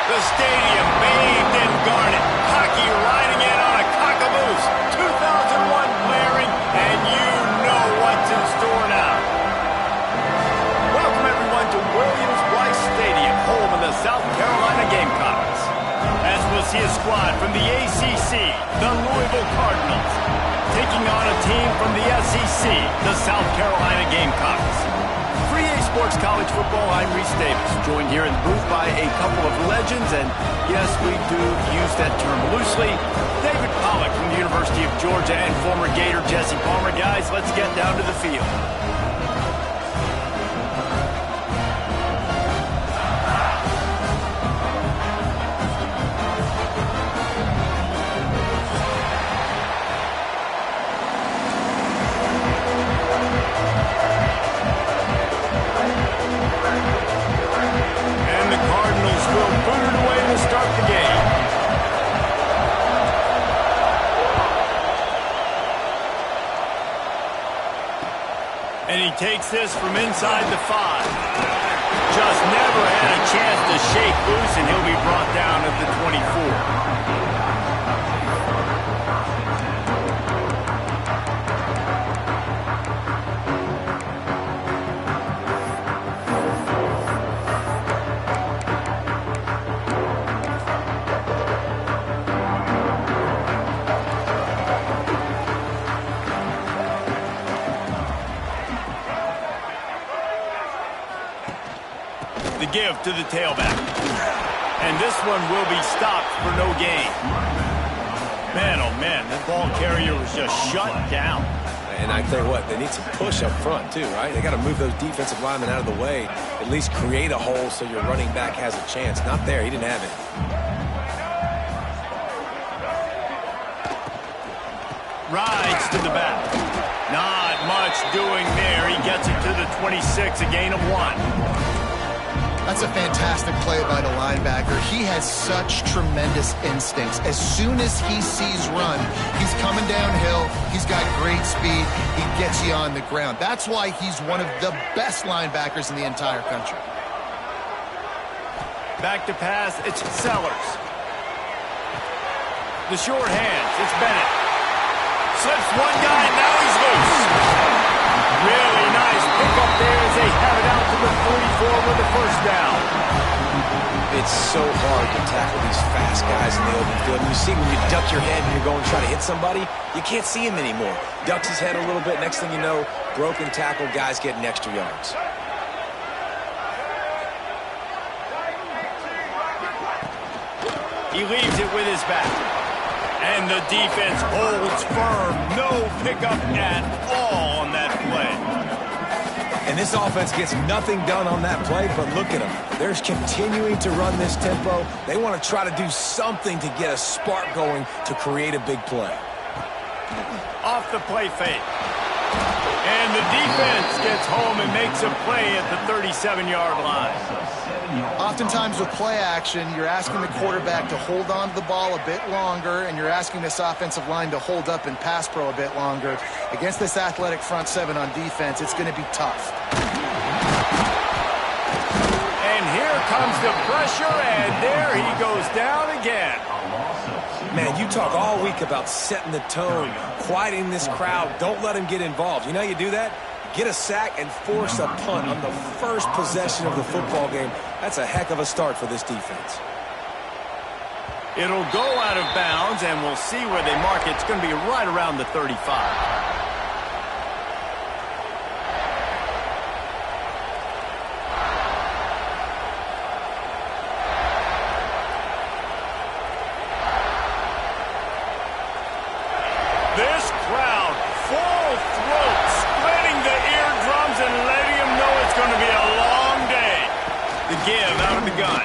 The stadium bathed in garnet. Hockey riding in on a cock-a-moose. 2001 blaring, and you know what's in store now. Welcome, everyone, to Williams-Brice Stadium, home of the South Carolina Gamecocks. As we'll see a squad from the ACC, the Louisville Cardinals, taking on a team from the SEC, the South Carolina Gamecocks. For EA Sports College Football, I'm Reese Davis, joined here in the booth by a couple of legends, and yes, we do use that term loosely. David Pollack from the University of Georgia and former Gator Jesse Palmer. Guys, let's get down to the field. And he takes this from inside the 5. Just never had a chance to shake loose, and he'll be brought down at the 24. The give to the tailback. And this one will be stopped for no gain. Man, oh man, that ball carrier was just shut down. And I tell you what, they need some push up front too, right? They got to move those defensive linemen out of the way, at least create a hole so your running back has a chance. Not there, he didn't have it. Rides to the back. Not much doing there. He gets it to the 26, a gain of 1. That's a fantastic play by the linebacker. He has such tremendous instincts. As soon as he sees run, he's coming downhill. He's got great speed. He gets you on the ground. That's why he's one of the best linebackers in the entire country. Back to pass, it's Sellers. The short hands, it's Bennett. Slips one guy, and now he's loose. Really nice pickup there as they have it out to the 44 with the first down. It's so hard to tackle these fast guys in the open field. You see when you duck your head and you're going to try to hit somebody, you can't see him anymore. Ducks his head a little bit. Next thing you know, broken tackle, guys getting extra yards. He leaves it with his back. And the defense holds firm. No pickup at all on that play. And this offense gets nothing done on that play, but look at them. They're continuing to run this tempo. They want to try to do something to get a spark going to create a big play. Off the play fake. And the defense gets home and makes a play at the 37-yard line. Oftentimes with play action, you're asking the quarterback to hold on to the ball a bit longer, and you're asking this offensive line to hold up in pass pro a bit longer. Against this athletic front 7 on defense, it's going to be tough. And here comes the pressure, and there he goes down again. Man, you talk all week about setting the tone, quieting this crowd. Don't let him get involved. You know how you do that? Get a sack and force a punt on the first possession of the football game. That's a heck of a start for this defense. It'll go out of bounds, and we'll see where they mark it. It's going to be right around the 35. This crowd, full throat, splitting the eardrums and letting them know it's going to be a long day. The give out of the gun.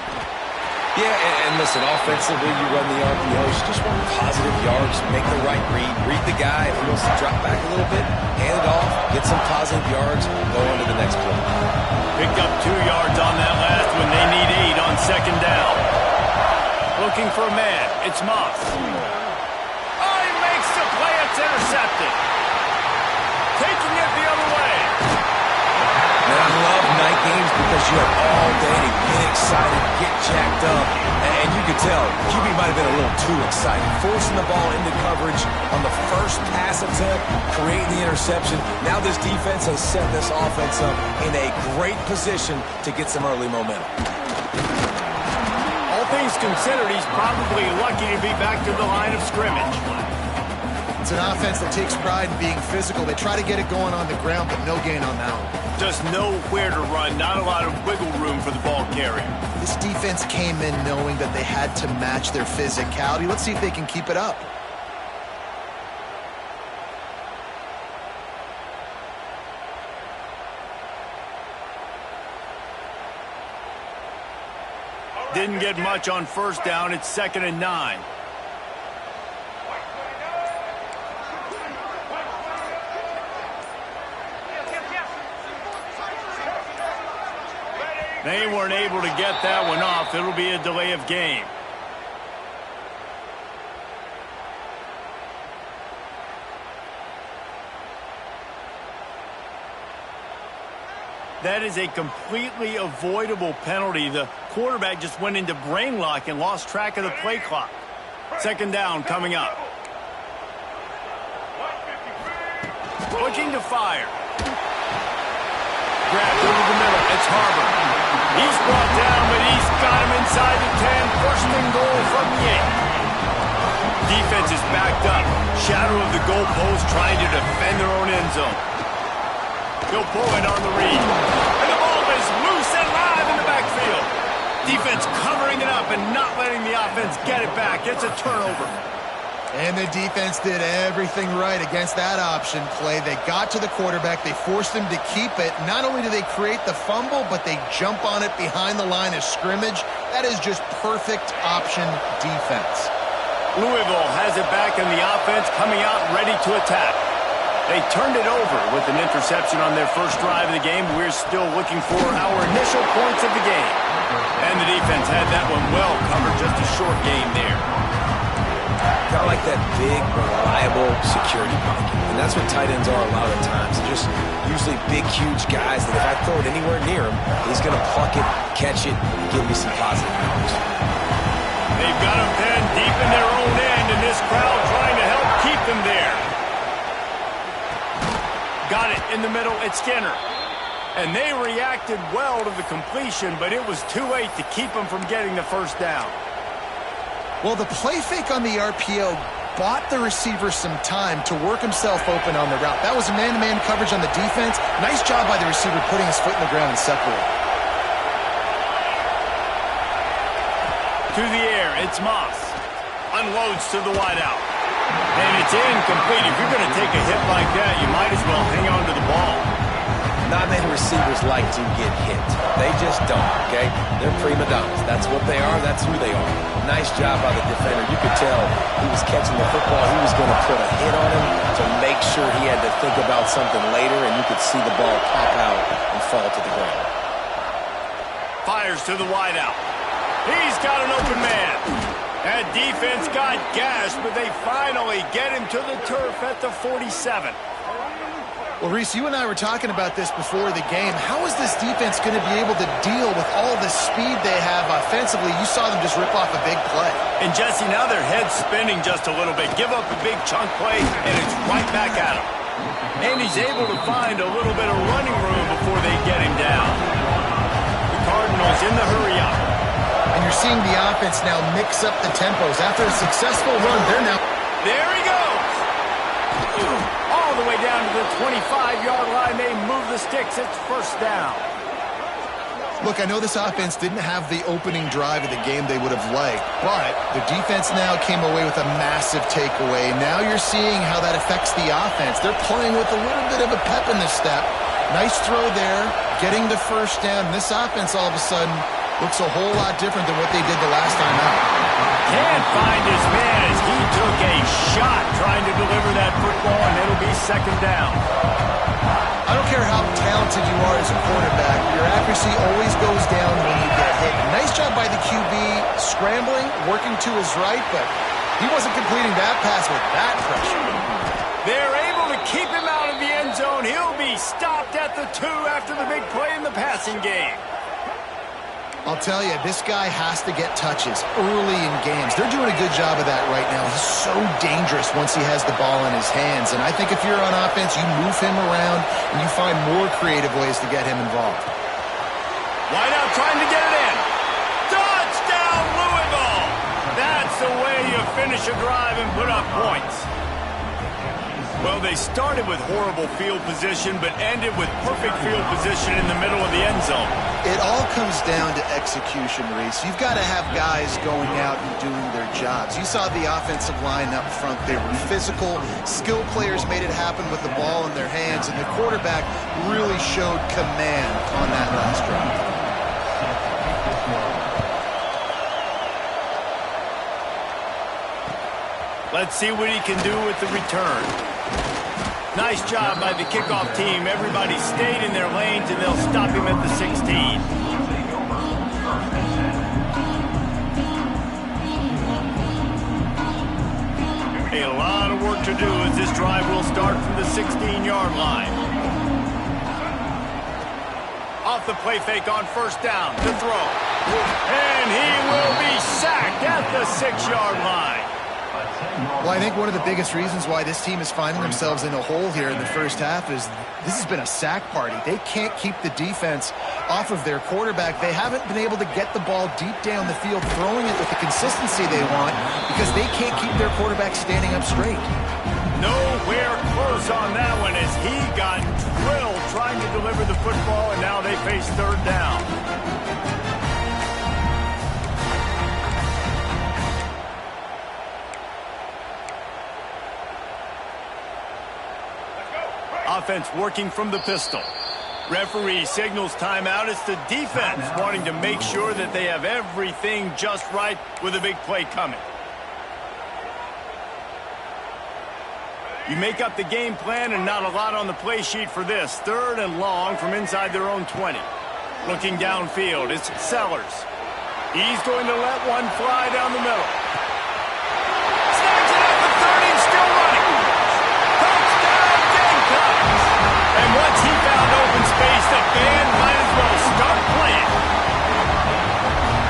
Yeah, and listen, offensively, you run the RPOs. You just want positive yards, make the right read the guy. If he wants to drop back a little bit, hand it off, get some positive yards, go on to the next play. Picked up 2 yards on that last one. They need 8 on second down. Looking for a man. It's Moss. Oh, he makes the play. It's intercepted. Taking it the other way. And I love night games because because you have all day to get excited, get jacked up, and you could tell QB might have been a little too excited. Forcing the ball into coverage on the first pass attempt, creating the interception. Now this defense has set this offense up in a great position to get some early momentum. All things considered, he's probably lucky to be back to the line of scrimmage. It's an offense that takes pride in being physical. They try to get it going on the ground, but no gain on that one. Just nowhere to run, not a lot of wiggle room for the ball carrier. This defense came in knowing that they had to match their physicality. Let's see if they can keep it up. Didn't get much on first down. It's 2nd and 9. They weren't able to get that one off. It'll be a delay of game. That is a completely avoidable penalty. The quarterback just went into brain lock and lost track of the play clock. 2nd down coming up. Looking to fire. Grabbed over the middle. It's Harbour. He's brought down, but he's got him inside the 10. 1st and goal from the 8. Defense is backed up. Shadow of the goalpost trying to defend their own end zone. He'll pull it on the read. And the ball is loose and live in the backfield. Defense covering it up and not letting the offense get it back. It's a turnover. And the defense did everything right against that option play. They got to the quarterback. They forced him to keep it. Not only do they create the fumble, but they jump on it behind the line of scrimmage. That is just perfect option defense. Louisville has it back in the offense, coming out ready to attack. They turned it over with an interception on their first drive of the game. We're still looking for our initial points of the game. And the defense had that one well covered, just a short game there. Kind of like that big, reliable security blanket. And that's what tight ends are a lot of times. They're just usually big, huge guys that if I throw it anywhere near him, he's going to pluck it, catch it, and give me some positive numbers. They've got him pinned deep in their own end, and this crowd trying to help keep them there. Got it in the middle. It's Skinner. And they reacted well to the completion, but it was too late to keep them from getting the first down. Well, the play fake on the RPO bought the receiver some time to work himself open on the route. That was a man-to-man coverage on the defense. Nice job by the receiver putting his foot in the ground and separating. To the air, it's Moss. Unloads to the wideout. And it's incomplete. If you're going to take a hit like that, you might as well hang on to the ball. Not many receivers like to get hit. They just don't, okay? They're prima donnas. That's what they are. That's who they are. Nice job by the defender. You could tell he was catching the football. He was going to put a hit on him to make sure he had to think about something later, and you could see the ball pop out and fall to the ground. Fires to the wideout. He's got an open man. That defense got gashed, but they finally get him to the turf at the 47. Well, Reese, you and I were talking about this before the game. How is this defense going to be able to deal with all the speed they have offensively? You saw them just rip off a big play. And, Jesse, now their head's spinning just a little bit. Give up a big chunk play, and it's right back at him. And he's able to find a little bit of running room before they get him down. The Cardinals in the hurry-up. And you're seeing the offense now mix up the tempos. After a successful run, they're now... There he goes! All the way down to the 25-yard line. They move the sticks. It's first down. Look, I know this offense didn't have the opening drive of the game they would have liked, but the defense now came away with a massive takeaway. Now you're seeing how that affects the offense. They're playing with a little bit of a pep in the step. Nice throw there, getting the first down. This offense all of a sudden looks a whole lot different than what they did the last time out. Can't find his man as he took a shot trying to deliver that football, and it'll be second down. I don't care how talented you are as a quarterback, your accuracy always goes down when you get hit. Nice job by the QB scrambling, working to his right, but he wasn't completing that pass with that pressure. They're able to keep him out of the end zone. He'll be stopped at the 2 after the big play in the passing game. I'll tell you, this guy has to get touches early in games. They're doing a good job of that right now. He's so dangerous once he has the ball in his hands. And I think if you're on offense, you move him around and you find more creative ways to get him involved. Wide out trying to get it in. Touchdown, Louisville! That's the way you finish a drive and put up points. Well, they started with horrible field position, but ended with perfect field position in the middle of the end zone. It all comes down to execution, Reese. You've got to have guys going out and doing their jobs. You saw the offensive line up front. They were physical. Skilled players made it happen with the ball in their hands, and the quarterback really showed command on that last drive. Let's see what he can do with the return. Nice job by the kickoff team. Everybody stayed in their lanes, and they'll stop him at the 16. A lot of work to do as this drive will start from the 16-yard line. Off the play fake on first down to throw. And he will be sacked at the 6-yard line. Well, I think one of the biggest reasons why this team is finding themselves in a hole here in the first half is this has been a sack party. They can't keep the defense off of their quarterback. They haven't been able to get the ball deep down the field, throwing it with the consistency they want because they can't keep their quarterback standing up straight. Nowhere close on that one as he got drilled trying to deliver the football, and now they face third down. Offense working from the pistol. Referee signals timeout. It's the defense wanting to make sure that they have everything just right with a big play coming. You make up the game plan and not a lot on the play sheet for this. Third and long from inside their own 20. Looking downfield, it's Sellers. He's going to let one fly down the middle. Snags it at the 30 and still running. Touchdown, Gamecocks! And once he found open space, the band might as well start playing.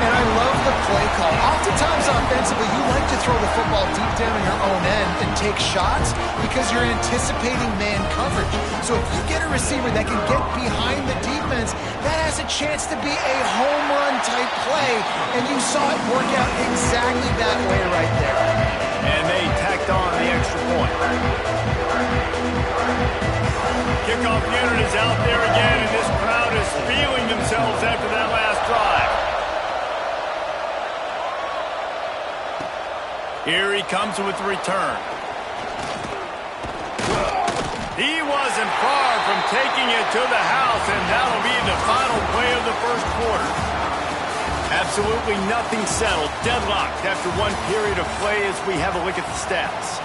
And I love the play call. Oftentimes offensively, you like to throw the football deep down in your own end and take shots because you're anticipating man coverage. So if you get a receiver that can get behind the defense, that has a chance to be a home run type play. And you saw it work out exactly that way right there. And they tacked on the extra point. Kickoff unit is out there again, and this crowd is feeling themselves after that last drive. Here he comes with the return. He wasn't far from taking it to the house, and that'll be the final play of the first quarter. Absolutely nothing settled, deadlocked after one period of play as we have a look at the stats.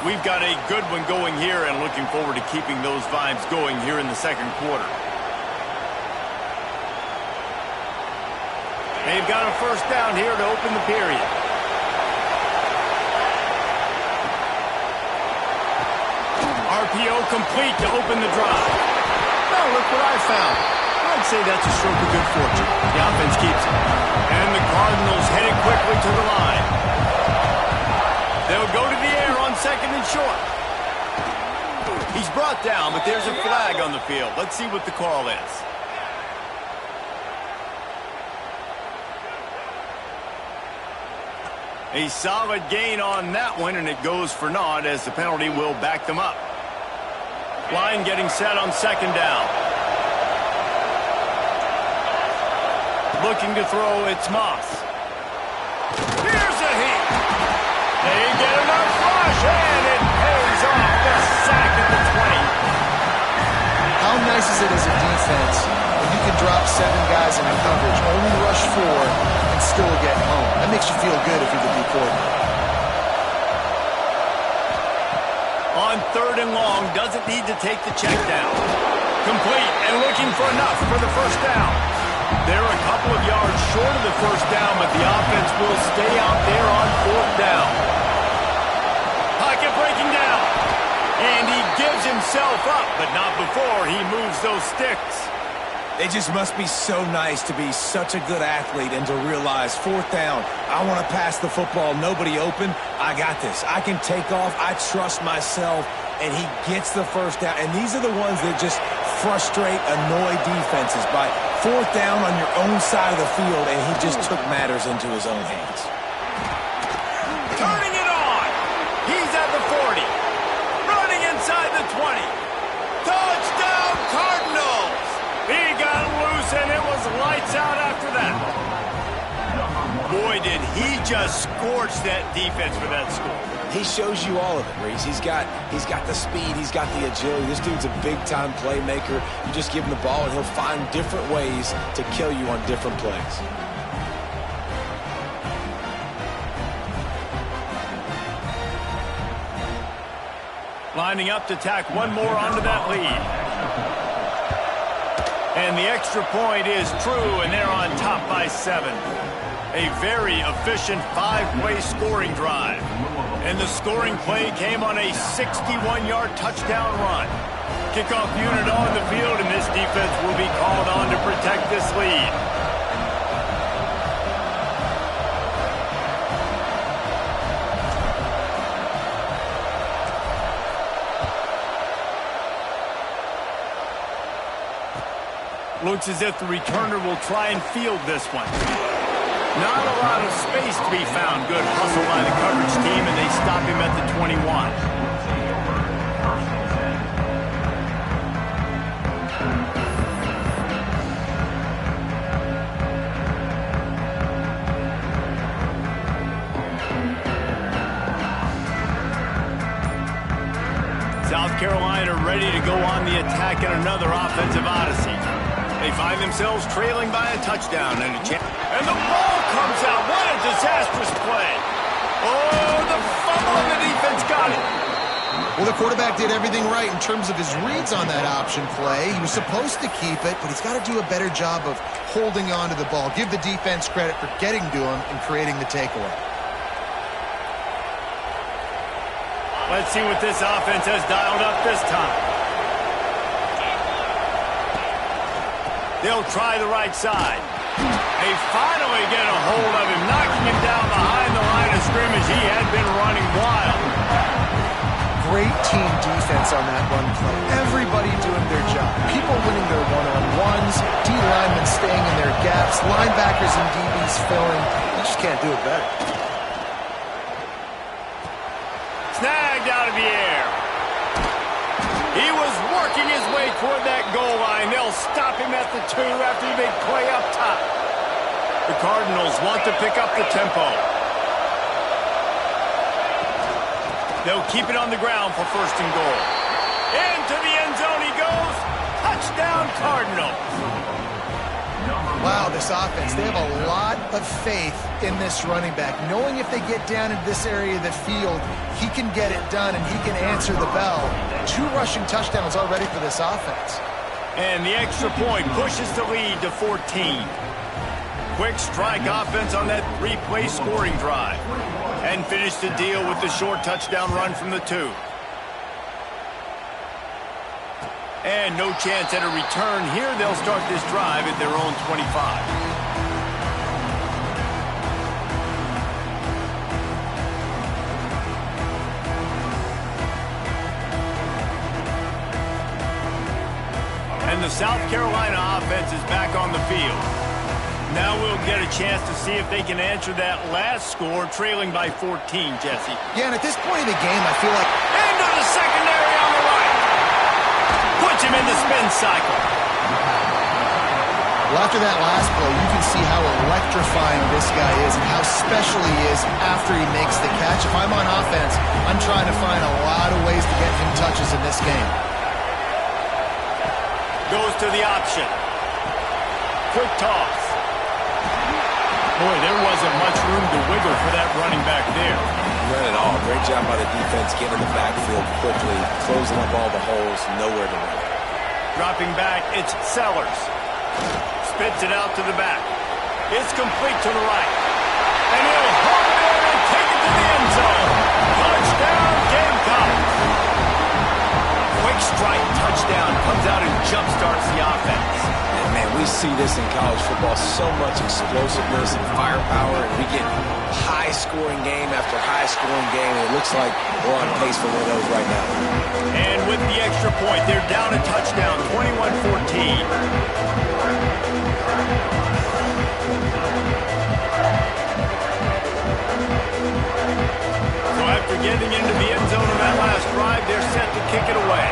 We've got a good one going here and looking forward to keeping those vibes going here in the second quarter. They've got a first down here to open the period. RPO complete to open the drive. Oh, look what I found. I'd say that's a stroke of good fortune. The offense keeps it. And the Cardinals headed quickly to the line. They'll go to the air on second and short. He's brought down, but there's a flag on the field. Let's see what the call is. A solid gain on that one, and it goes for naught as the penalty will back them up. Line getting set on second down. Looking to throw, it's Moss. Here's a heat. They get enough rush, and it pays off the sack at the 20. How nice is it as a defense when you can drop 7 guys in coverage, only rush 4, and still get home? That makes you feel good if you're the D coordinator. On third and long, doesn't need to take the check down. Complete and looking for enough for the first down. They're a couple of yards short of the first down, but the offense will stay out there on fourth down. Pocket breaking down. And he gives himself up, but not before he moves those sticks. It just must be so nice to be such a good athlete and to realize 4th down, I want to pass the football, nobody open, I got this. I can take off, I trust myself, and he gets the 1st down. And these are the ones that just frustrate, annoy defenses by 4th down on your own side of the field, and he just took matters into his own hands. Turning it on. He's at the 40. Running inside the 20. Touchdown, Cardinals! He got loose, and it was lights out after that. Boy, did he just scorch that defense for that score. He shows you all of it, Reese. He's got the speed, he's got the agility. This dude's a big-time playmaker. You just give him the ball, and he'll find different ways to kill you on different plays. Lining up to tack one more onto that lead. And the extra point is true, and they're on top by 7. A very efficient 5-play scoring drive. And the scoring play came on a 61-yard touchdown run. Kickoff unit on the field, and this defense will be called on to protect this lead. Looks as if the returner will try and field this one. Not a lot of space to be found. Good hustle by the coverage team, and they stop him at the 21. South Carolina ready to go on the attack in another offensive odyssey. They find themselves trailing by a touchdown and a chance. And the ball comes out. What a disastrous play. Oh, the fumble, and the defense got it. Well, the quarterback did everything right in terms of his reads on that option play. He was supposed to keep it, but he's got to do a better job of holding on to the ball. Give the defense credit for getting to him and creating the takeaway. Let's see what this offense has dialed up this time. They'll try the right side. They finally get a hold of him, knocking him down behind the line of scrimmage. He had been running wild. Great team defense on that run play. Everybody doing their job. People winning their one-on-ones, D-linemen staying in their gaps, linebackers and DBs filling. You just can't do it better. Snagged out of the air. He was working his way toward that goal line. They'll stop him at the 2 after the big play up top. The Cardinals want to pick up the tempo. They'll keep it on the ground for 1st and goal. Into the end zone he goes. Touchdown, Cardinals. Wow, this offense, they have a lot of faith in this running back. Knowing if they get down into this area of the field, he can get it done and he can answer the bell. 2 rushing touchdowns already for this offense. And the extra point pushes the lead to 14. Quick strike offense on that 3-play scoring drive. And finish the deal with the short touchdown run from the 2. And no chance at a return here. They'll start this drive at their own 25. And the South Carolina offense is back on the field. Now we'll get a chance to see if they can answer that last score, trailing by 14, Jesse. Yeah, and at this point in the game, I feel like... Into the secondary on the right. Puts him in the spin cycle. Well, after that last play, you can see how electrifying this guy is and how special he is after he makes the catch. If I'm on offense, I'm trying to find a lot of ways to get him touches in this game. Goes to the option. Quick toss. Boy, there wasn't much room to wiggle for that running back there. None at all. Great job by the defense getting in the backfield quickly, closing up all the holes, nowhere to run. Dropping back, it's Sellers. Spits it out to the back. It's complete to the right. And he'll hold it in and take it to the end zone. Touchdown, Gamecocks. Quick strike touchdown comes out and jumpstarts the offense. And man, we see this in college football, so much explosiveness and firepower, and we get high-scoring game after high-scoring game, and it looks like we're on pace for one of those right now. And with the extra point, they're down a touchdown, 21-14. So after getting into the end zone on that last drive, they're set to kick it away.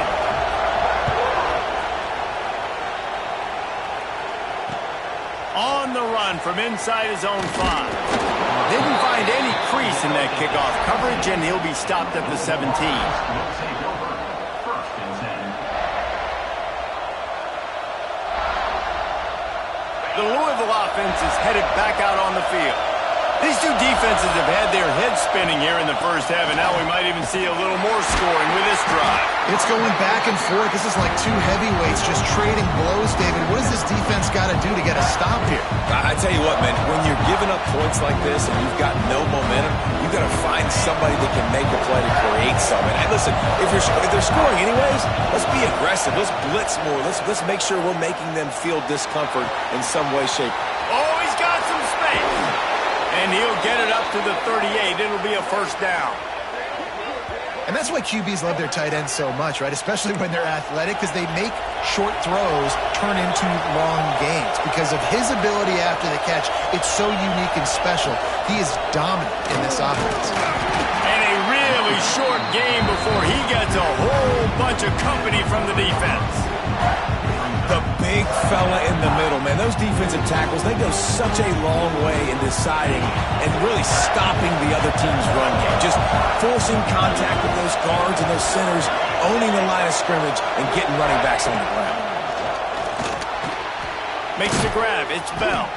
On the run from inside his own 5. Didn't find any crease in that kickoff coverage, and he'll be stopped at the 17. The Louisville offense is headed back out on the field. These two defenses have had their heads spinning here in the first half, and now we might even see a little more scoring with this drive. It's going back and forth. This is like two heavyweights just trading blows, David. What does this defense got to do to get a stop here? I tell you what, man, when you're giving up points like this and you've got no momentum, you've got to find somebody that can make a play to create something. And listen, if they're scoring anyways, let's be aggressive. Let's blitz more. Let's make sure we're making them feel discomfort in some way, shape. Oh, he's got some space. And he'll get it up to the 38. It'll be a first down. And that's why QBs love their tight ends so much, right? Especially when they're athletic, because they make short throws turn into long gains. Because of his ability after the catch, it's so unique and special. He is dominant in this offense. And a really short game before he gets a whole bunch of company from the defense. The big fella in the middle, man. Those defensive tackles, they go such a long way in deciding and really stopping the other team's run game. Just forcing contact with those guards and those centers, owning the line of scrimmage, and getting running backs on the ground. Makes the grab. It's Bell.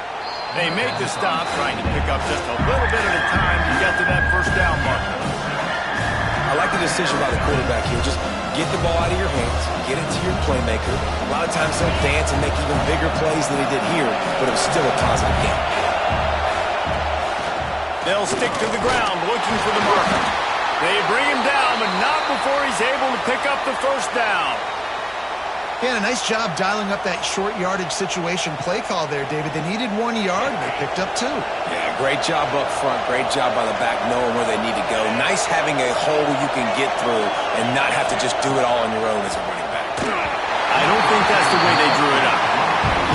They make the stop, trying to pick up just a little bit at a time to get to that first down marker. I like the decision by the quarterback here. Just get the ball out of your hands, get it to your playmaker. A lot of times they'll dance and make even bigger plays than he did here, but it was still a positive game. They'll stick to the ground looking for the marker. They bring him down, but not before he's able to pick up the first down. Yeah, a nice job dialing up that short yardage situation play call there, David. They needed 1 yard, and they picked up 2. Yeah, great job up front. Great job by the back knowing where they need to go. Nice having a hole you can get through and not have to just do it all on your own as a running back. I don't think that's the way they drew it up.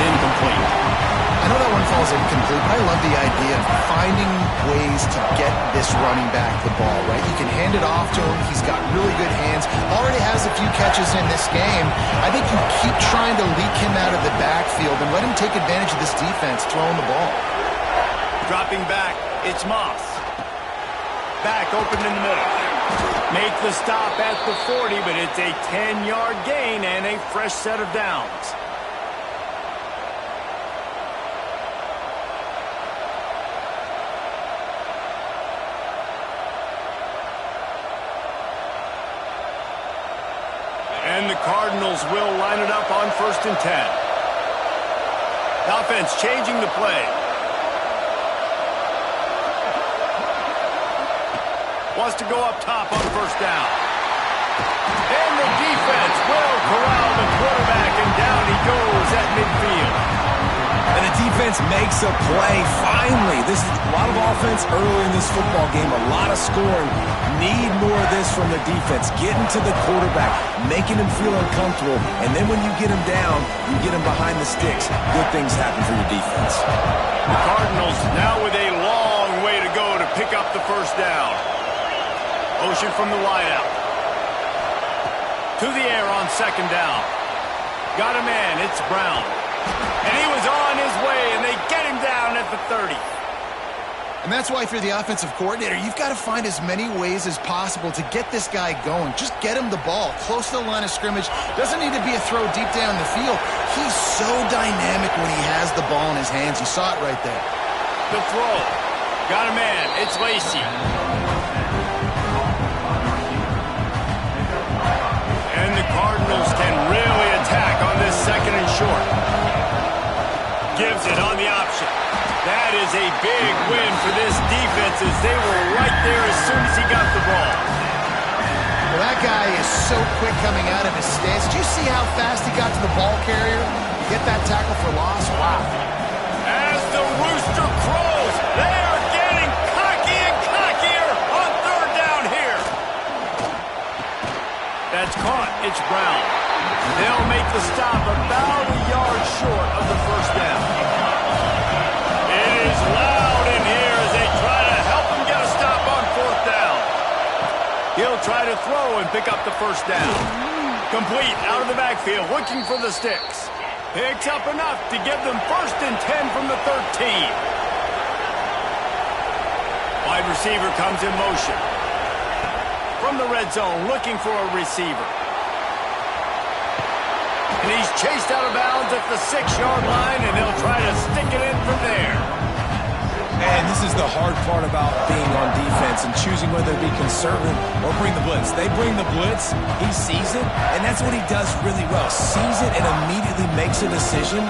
Incomplete. I know that one falls incomplete, but I love the idea of finding ways to get this running back the ball, right? You can hand it off to him. He's got really good hands. Already has a few catches in this game. I think you keep trying to leak him out of the backfield and let him take advantage of this defense throwing the ball. Dropping back, it's Moss. Back open in the middle. Make the stop at the 40, but it's a 10-yard gain and a fresh set of downs. And the Cardinals will line it up on 1st and 10. The offense changing the play. Wants to go up top on 1st down. And the defense will corral the quarterback, and down he goes at midfield. And the defense makes a play, finally. This is a lot of offense early in this football game, a lot of scoring. Need more of this from the defense. Getting to the quarterback, making him feel uncomfortable, and then when you get him down, you get him behind the sticks. Good things happen for your defense. The Cardinals now with a long way to go to pick up the first down. Motion from the wideout. To the air on 2nd down. Got a man, it's Brown. And he was on his way, and they get him down at the 30. And that's why, if you're the offensive coordinator, you've got to find as many ways as possible to get this guy going. Just get him the ball close to the line of scrimmage. Doesn't need to be a throw deep down the field. He's so dynamic when he has the ball in his hands. You saw it right there. The throw. Got a man. It's Lacy. And the Cardinals can really attack on this 2nd and short. Gives it on the option. That is a big win for this defense, as they were right there as soon as he got the ball. Well, that guy is so quick coming out of his stance. Did you see how fast he got to the ball carrier? Get that tackle for loss? Wow. As the rooster crows, they are getting cocky and cockier on third down here. That's caught. It's Brown. They'll make the stop about a yard short of the first down. It is loud in here as they try to help him get a stop on fourth down. He'll try to throw and pick up the first down. Complete out of the backfield, looking for the sticks. Picks up enough to give them 1st and 10 from the 13. Wide receiver comes in motion. From the red zone, looking for a receiver. And he's chased out of bounds at the 6-yard line, and he'll try to stick it in from there. And this is the hard part about being on defense and choosing whether to be conservative or bring the blitz. They bring the blitz, he sees it, and that's what he does really well. Sees it and immediately makes a decision,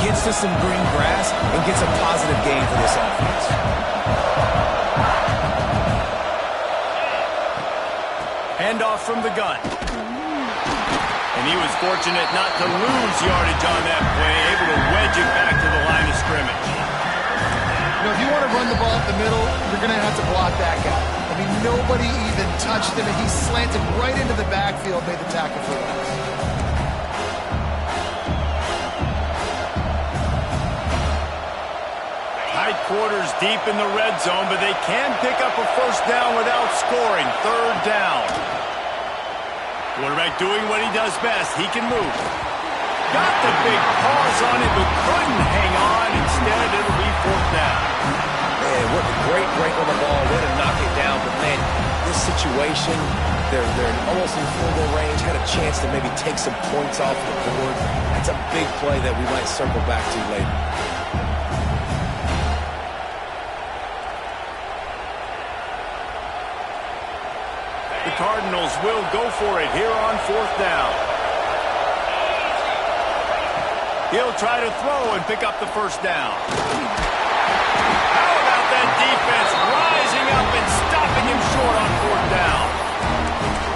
gets to some green grass, and gets a positive gain for this offense. Handoff from the gun. And he was fortunate not to lose yardage on that play, able to wedge it back to the line of scrimmage. You know, if you want to run the ball up the middle, you're going to have to block that guy. I mean, nobody even touched him, and he slanted right into the backfield, made the tackle for loss. Tight quarters deep in the red zone, but they can pick up a first down without scoring. Third down. Quarterback doing what he does best. He can move. Got the big paws on it, but couldn't hang on. Instead, it'll be fourth down. Man, what a great break on the ball. Way to knock it down. But, man, this situation, they're almost in field goal range. Had a chance to maybe take some points off the board. That's a big play that we might circle back to later. The Cardinals will go for it here on fourth down. He'll try to throw and pick up the first down. How about that defense rising up and stopping him short on fourth down?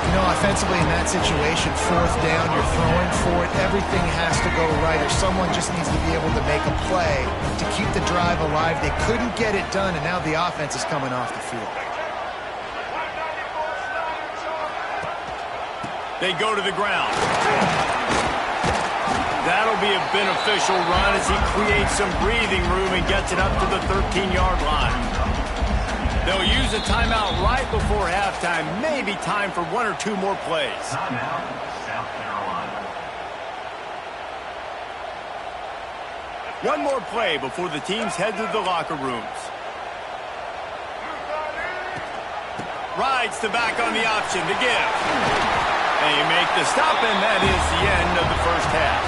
You know, offensively in that situation, fourth down, you're throwing for it. Everything has to go right, or someone just needs to be able to make a play to keep the drive alive. They couldn't get it done, and now the offense is coming off the field. They go to the ground. That'll be a beneficial run as he creates some breathing room and gets it up to the 13-yard line. They'll use a timeout right before halftime. Maybe time for 1 or 2 more plays. Timeout, South Carolina. One more play before the teams head to the locker rooms. Rides to back on the option to give. And you make the stop, and that is the end of the first half.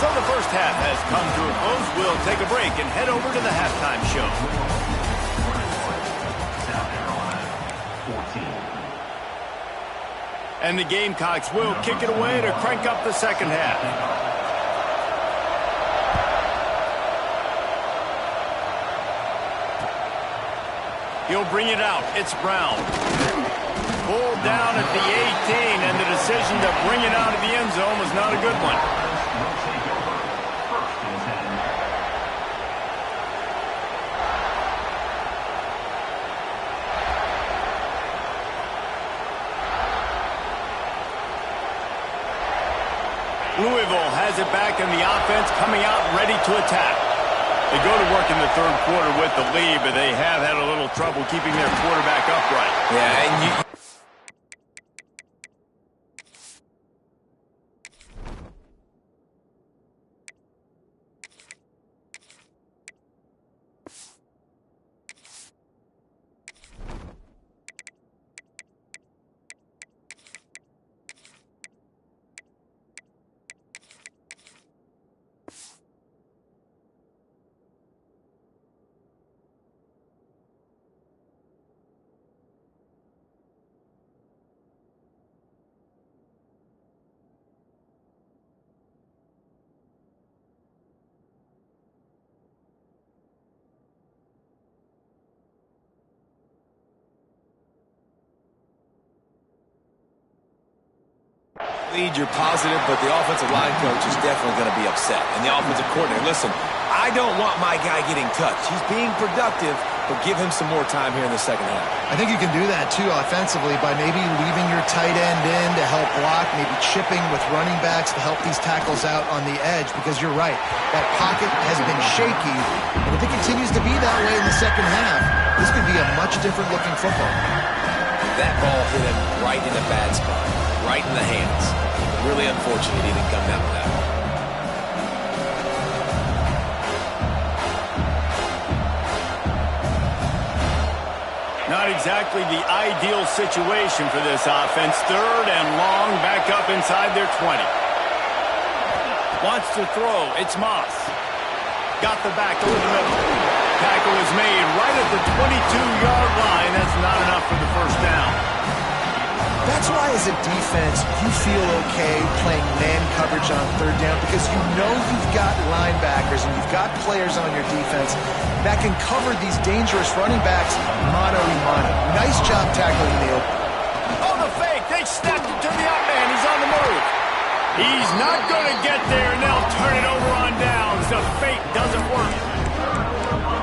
So the first half has come to a close. We'll take a break and head over to the halftime show. South Carolina, 14. And the Gamecocks will kick it away to crank up the second half. He'll bring it out. It's Brown. Pulled down at the 18, and the decision to bring it out of the end zone was not a good one. Louisville has it back, and the offense coming out ready to attack. They go to work in the third quarter with the lead, but they have had a little trouble keeping their quarterback upright. Yeah, and lead, you're positive, but the offensive line coach is definitely going to be upset. And the offensive coordinator, listen, I don't want my guy getting touched. He's being productive, but give him some more time here in the second half. I think you can do that, too, offensively, by maybe leaving your tight end in to help block, maybe chipping with running backs to help these tackles out on the edge, because you're right. That pocket has been shaky, and if it continues to be that way in the second half, this could be a much different-looking football. That ball hit him right in a bad spot, right in the hands. Really unfortunate he didn't come down with that. Not exactly the ideal situation for this offense. 3rd and long, back up inside their 20. Wants to throw. It's Moss. Got the back over the middle. Tackle is made right at the 22-yard line. That's not enough for the first down. That's why as a defense, you feel okay playing man coverage on 3rd down, because you know you've got linebackers and you've got players on your defense that can cover these dangerous running backs mano-a-mano. Nice job tackling the open. Oh, the fake. They snapped it to the up man. He's on the move. He's not going to get there, and they'll turn it over on downs. The fake doesn't work.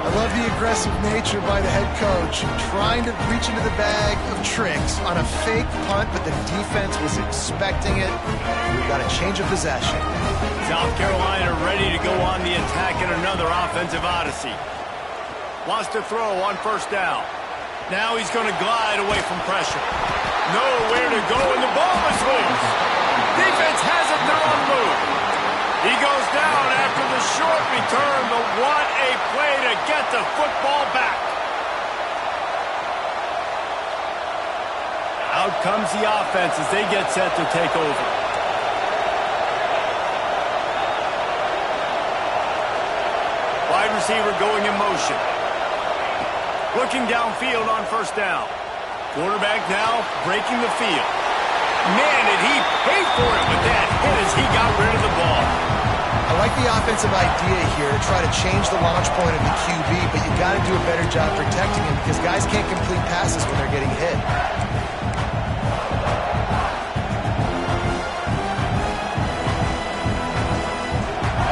I love the aggressive nature by the head coach, trying to reach into the bag of tricks on a fake punt, but the defense was expecting it. We've got a change of possession. South Carolina ready to go on the attack in another offensive odyssey. Wants to throw on 1st down. Now he's going to glide away from pressure. Nowhere to go, and the ball is loose. Defense has it, they're on the move. He goes down after the short return, but what a play to get the football back. Out comes the offense as they get set to take over. Wide receiver going in motion. Looking downfield on 1st down. Quarterback now breaking the field. Man, did he pay for it with that hit as he got rid of the ball. I like the offensive idea here to try to change the launch point of the QB, but you got to do a better job protecting him because guys can't complete passes when they're getting hit.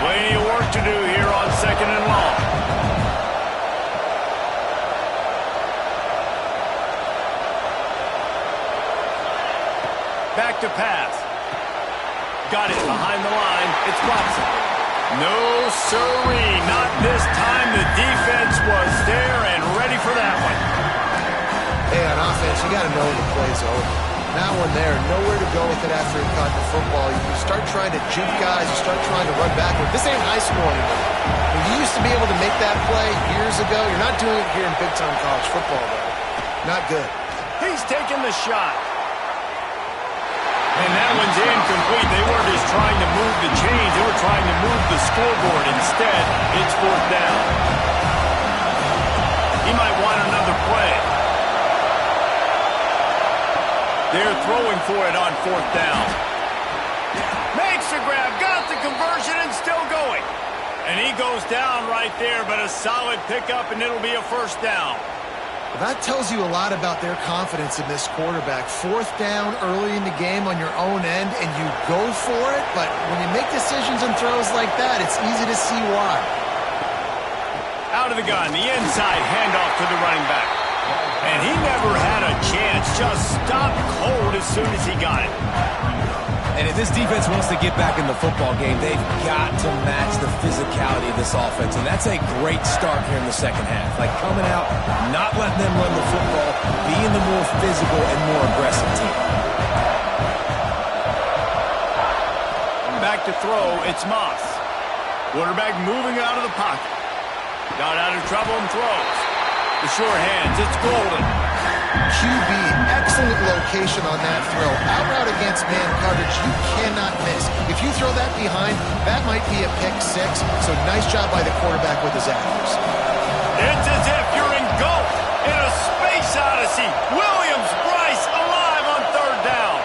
Plenty of work to do here on 2nd and long. Back to pass. Got it behind the line. It's Watson. No siree. Not this time. The defense was there and ready for that one. Hey, on offense, you got to know when the play's over. Now when they're nowhere to go with it after you caught the football, you start trying to juke guys, you start trying to run backward. This ain't high school anymore. I mean, you used to be able to make that play years ago. You're not doing it here in big-time college football, though. Not good. He's taking the shot. And that one's incomplete. They weren't just trying to move the chains. They were trying to move the scoreboard. Instead, it's 4th down. He might want another play. They're throwing for it on 4th down. Makes the grab, got the conversion, and still going. And he goes down right there, but a solid pickup, and it'll be a 1st down. Well, that tells you a lot about their confidence in this quarterback. 4th down early in the game on your own end, and you go for it, but when you make decisions and throws like that, it's easy to see why. Out of the gun, the inside handoff to the running back. And he never had a chance, just stopped cold as soon as he got it. And if this defense wants to get back in the football game, they've got to match the physicality of this offense. And that's a great start here in the second half. Like coming out, not letting them run the football, being the more physical and more aggressive team. Back to throw, it's Moss. Quarterback moving out of the pocket. Got out of trouble and throws. The short hands, it's Golden. QB, excellent location on that throw. Out route against man coverage, you cannot miss. If you throw that behind, that might be a pick 6. So nice job by the quarterback with his accuracy. It's as if you're engulfed in a space odyssey. Williams-Brice alive on 3rd down.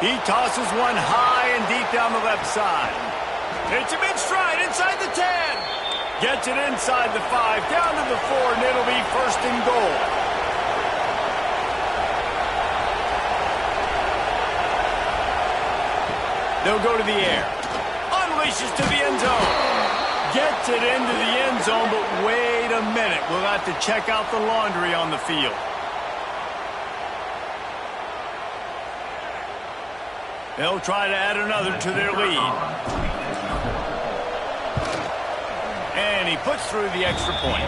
He tosses one high and deep down the left side. It's him in stride inside the 10. Gets it inside the 5, down to the 4, and it'll be 1st and goal. They'll go to the air. Unleashes to the end zone. Gets it into the end zone, but wait a minute. We'll have to check out the laundry on the field. They'll try to add another to their lead. And he puts through the extra point.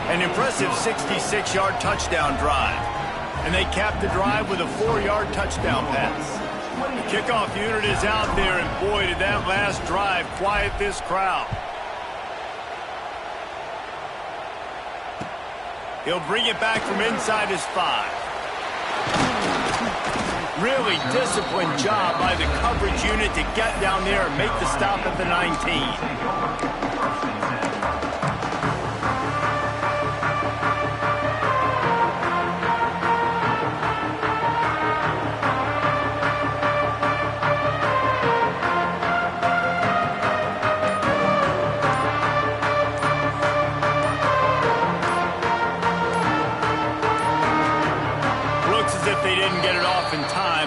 An impressive 66-yard touchdown drive. And they cap the drive with a 4-yard touchdown pass. The kickoff unit is out there, and boy, did that last drive quiet this crowd. He'll bring it back from inside his 5. Really disciplined job by the coverage unit to get down there and make the stop at the 19.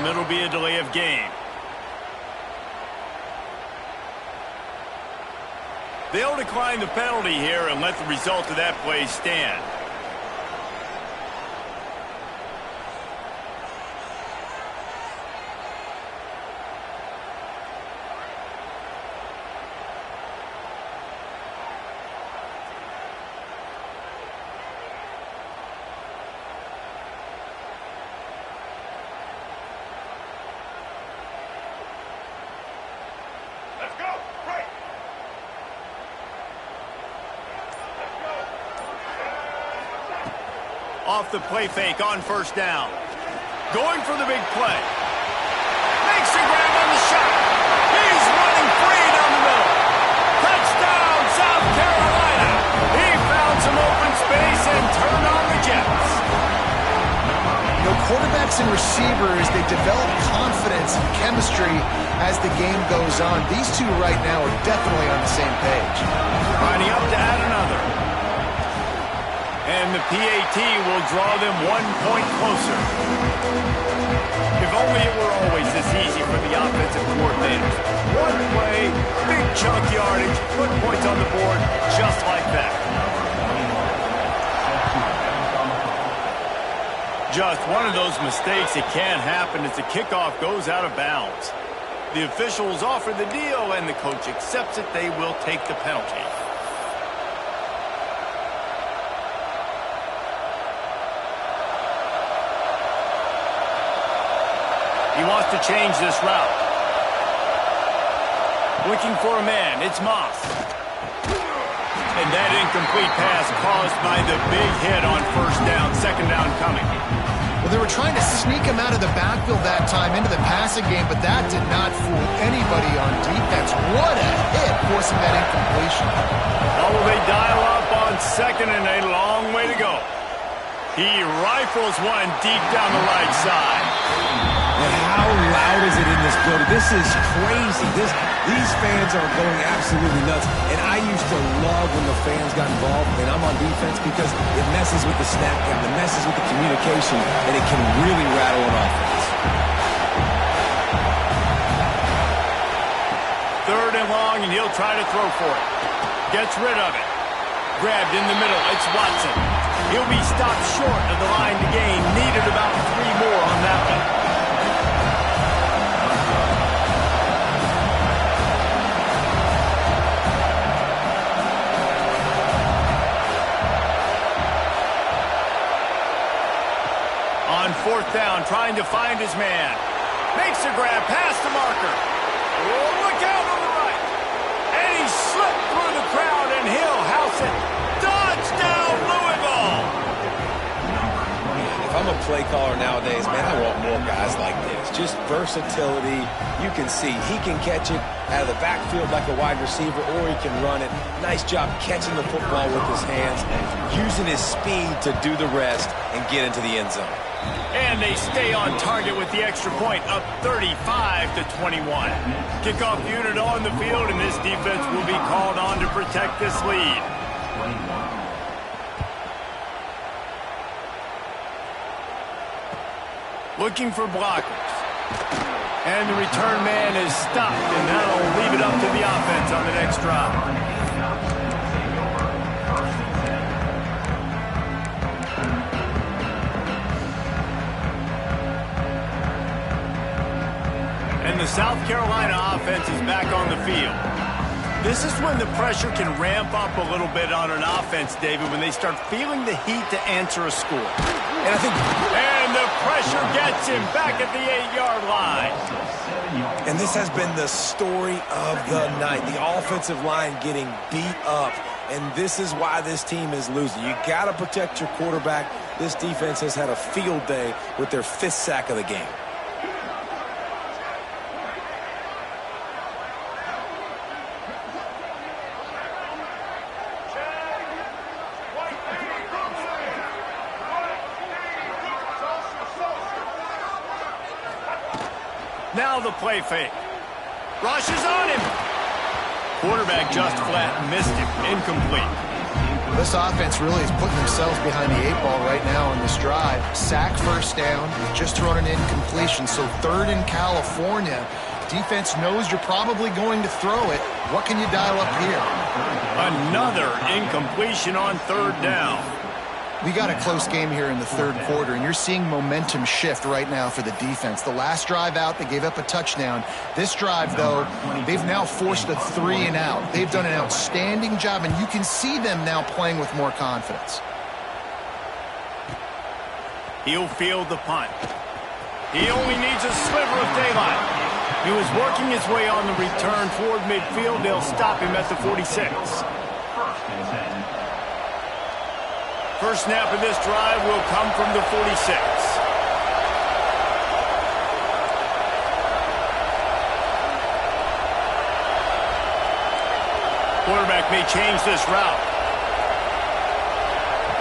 It'll be a delay of game. They'll decline the penalty here and let the result of that play stand. Off the play fake on first down. Going for the big play. Makes a grab on the shot. He's running free down the middle. Touchdown, South Carolina. He found some open space and turned on the Jets. You know, quarterbacks and receivers, they develop confidence and chemistry as the game goes on. These two right now are definitely on the same page. Lining up to add another. And the PAT will draw them 1 point closer. If only it were always this easy for the offensive coordinators. One play, big chunk yardage, put points on the board just like that. Just one of those mistakes that can happen as the kickoff goes out of bounds. The officials offer the deal and the coach accepts it. They will take the penalty. He wants to change this route. Looking for a man. It's Moss. And that incomplete pass caused by the big hit on first down. Second down coming. Well, they were trying to sneak him out of the backfield that time into the passing game, but that did not fool anybody on defense. What a hit, forcing that incompletion. Oh, will they dial up on second and a long way to go. He rifles one deep down the right side. And how loud is it in this building? This is crazy. These fans are going absolutely nuts. And I used to love when the fans got involved and I'm on defense because it messes with the snap count, it messes with the communication, and it can really rattle an offense. Third and long, and he'll try to throw for it. Gets rid of it. Grabbed in the middle. It's Watson. He'll be stopped short of the line to gain. Needed about 3 more on that one. On fourth down, trying to find his man. Makes a grab past the marker. Oh, look out on the right. And he slipped through the crowd, and he'll house it. Touchdown, Louisville! If I'm a play caller nowadays, man, I want more guys like this. Just versatility. You can see he can catch it out of the backfield like a wide receiver, or he can run it. Nice job catching the football with his hands, using his speed to do the rest and get into the end zone. And they stay on target with the extra point, up 35-21. Kickoff unit on the field, and this defense will be called on to protect this lead. Looking for blockers. And the return man is stopped up to the offense on the next drive. And the South Carolina offense is back on the field. This is when the pressure can ramp up a little bit on an offense, David, when they start feeling the heat to answer a score. And the pressure gets him back at the 8-yard line. And this has been the story of the night. The offensive line getting beat up. And this is why this team is losing. You got to protect your quarterback. This defense has had a field day with their 5th sack of the game. Now the play fake. Rush is on him. Quarterback just flat missed him. Incomplete. This offense really is putting themselves behind the 8 ball right now on this drive. Sack, first down, just thrown an incompletion. So 3rd in California. Defense knows you're probably going to throw it. What can you dial up here? Another incompletion on 3rd down. We got a close game here in the 3rd quarter, and you're seeing momentum shift right now for the defense. The last drive out, they gave up a touchdown. This drive, though, they've now forced a 3-and-out. They've done an outstanding job, and you can see them now playing with more confidence. He'll field the punt. He only needs a sliver of daylight. He was working his way on the return toward midfield. They'll stop him at the 46. First snap of this drive will come from the 46. Quarterback may change this route.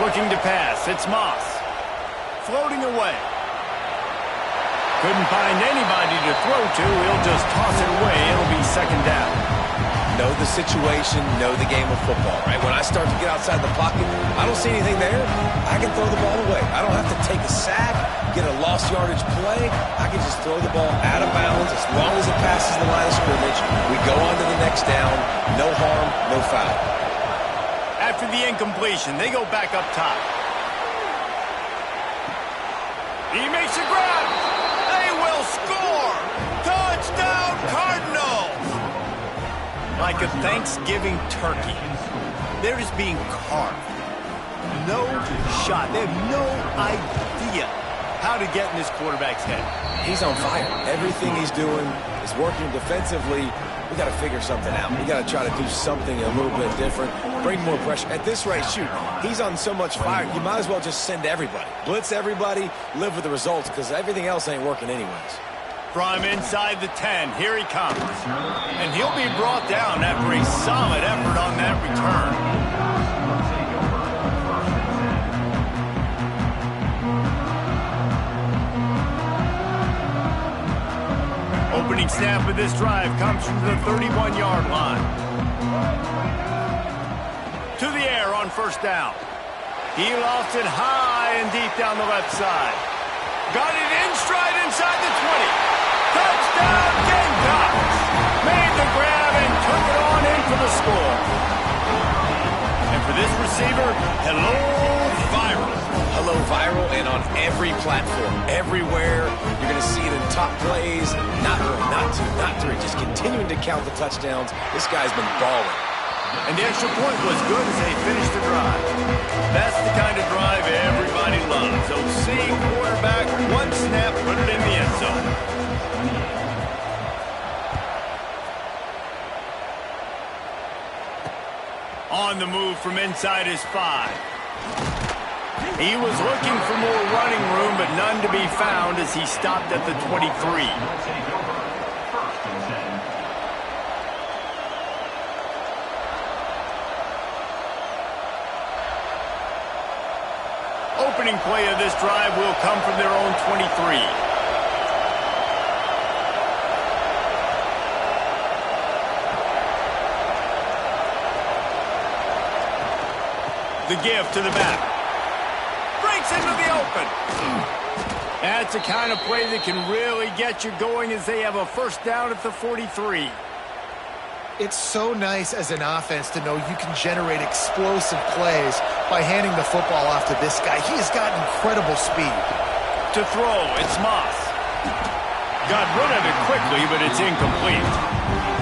Looking to pass. It's Moss. Floating away. Couldn't find anybody to throw to. He'll just toss it away. It'll be 2nd down. Know the situation, know the game of football, right? When I start to get outside the pocket, I don't see anything there. I can throw the ball away. I don't have to take a sack, get a lost yardage play. I can just throw the ball out of bounds as long as it passes the line of scrimmage. We go on to the next down. No harm, no foul. After the incompletion, they go back up top. He makes a grab. They will score. Touchdown, Cardinals. Like a Thanksgiving turkey, they're just being carved. No shot. They have no idea how to get in this quarterback's head. He's on fire. Everything he's doing is working defensively. We got to figure something out. We got to try to do something a little bit different, bring more pressure. At this rate, shoot, he's on so much fire, you might as well just send everybody. Blitz everybody, live with the results, because everything else ain't working anyways. From inside the 10, here he comes. And he'll be brought down after a solid effort on that return. Opening snap of this drive comes from the 31-yard line. To the air on 1st down. He lost it high and deep down the left side. Got it in stride inside the 20. Touchdown, Gamecocks! Made the grab and took it on in for the score. And for this receiver, hello, viral. Hello, viral, and on every platform, everywhere. You're going to see it in top plays. Not one, not two, not three. Just continuing to count the touchdowns. This guy's been balling. And the extra point was good as they finished the drive. That's the kind of drive everybody loves. So seeing quarterback, one snap, put it in the end zone. On the move from inside his 5. He was looking for more running room, but none to be found as he stopped at the 23. Opening play of this drive will come from their own 23. The give to the back. Breaks into the open. That's the kind of play that can really get you going as they have a 1st down at the 43. It's so nice as an offense to know you can generate explosive plays by handing the football off to this guy. He has got incredible speed. To throw, it's Moss. Got rid of it quickly, but it's incomplete.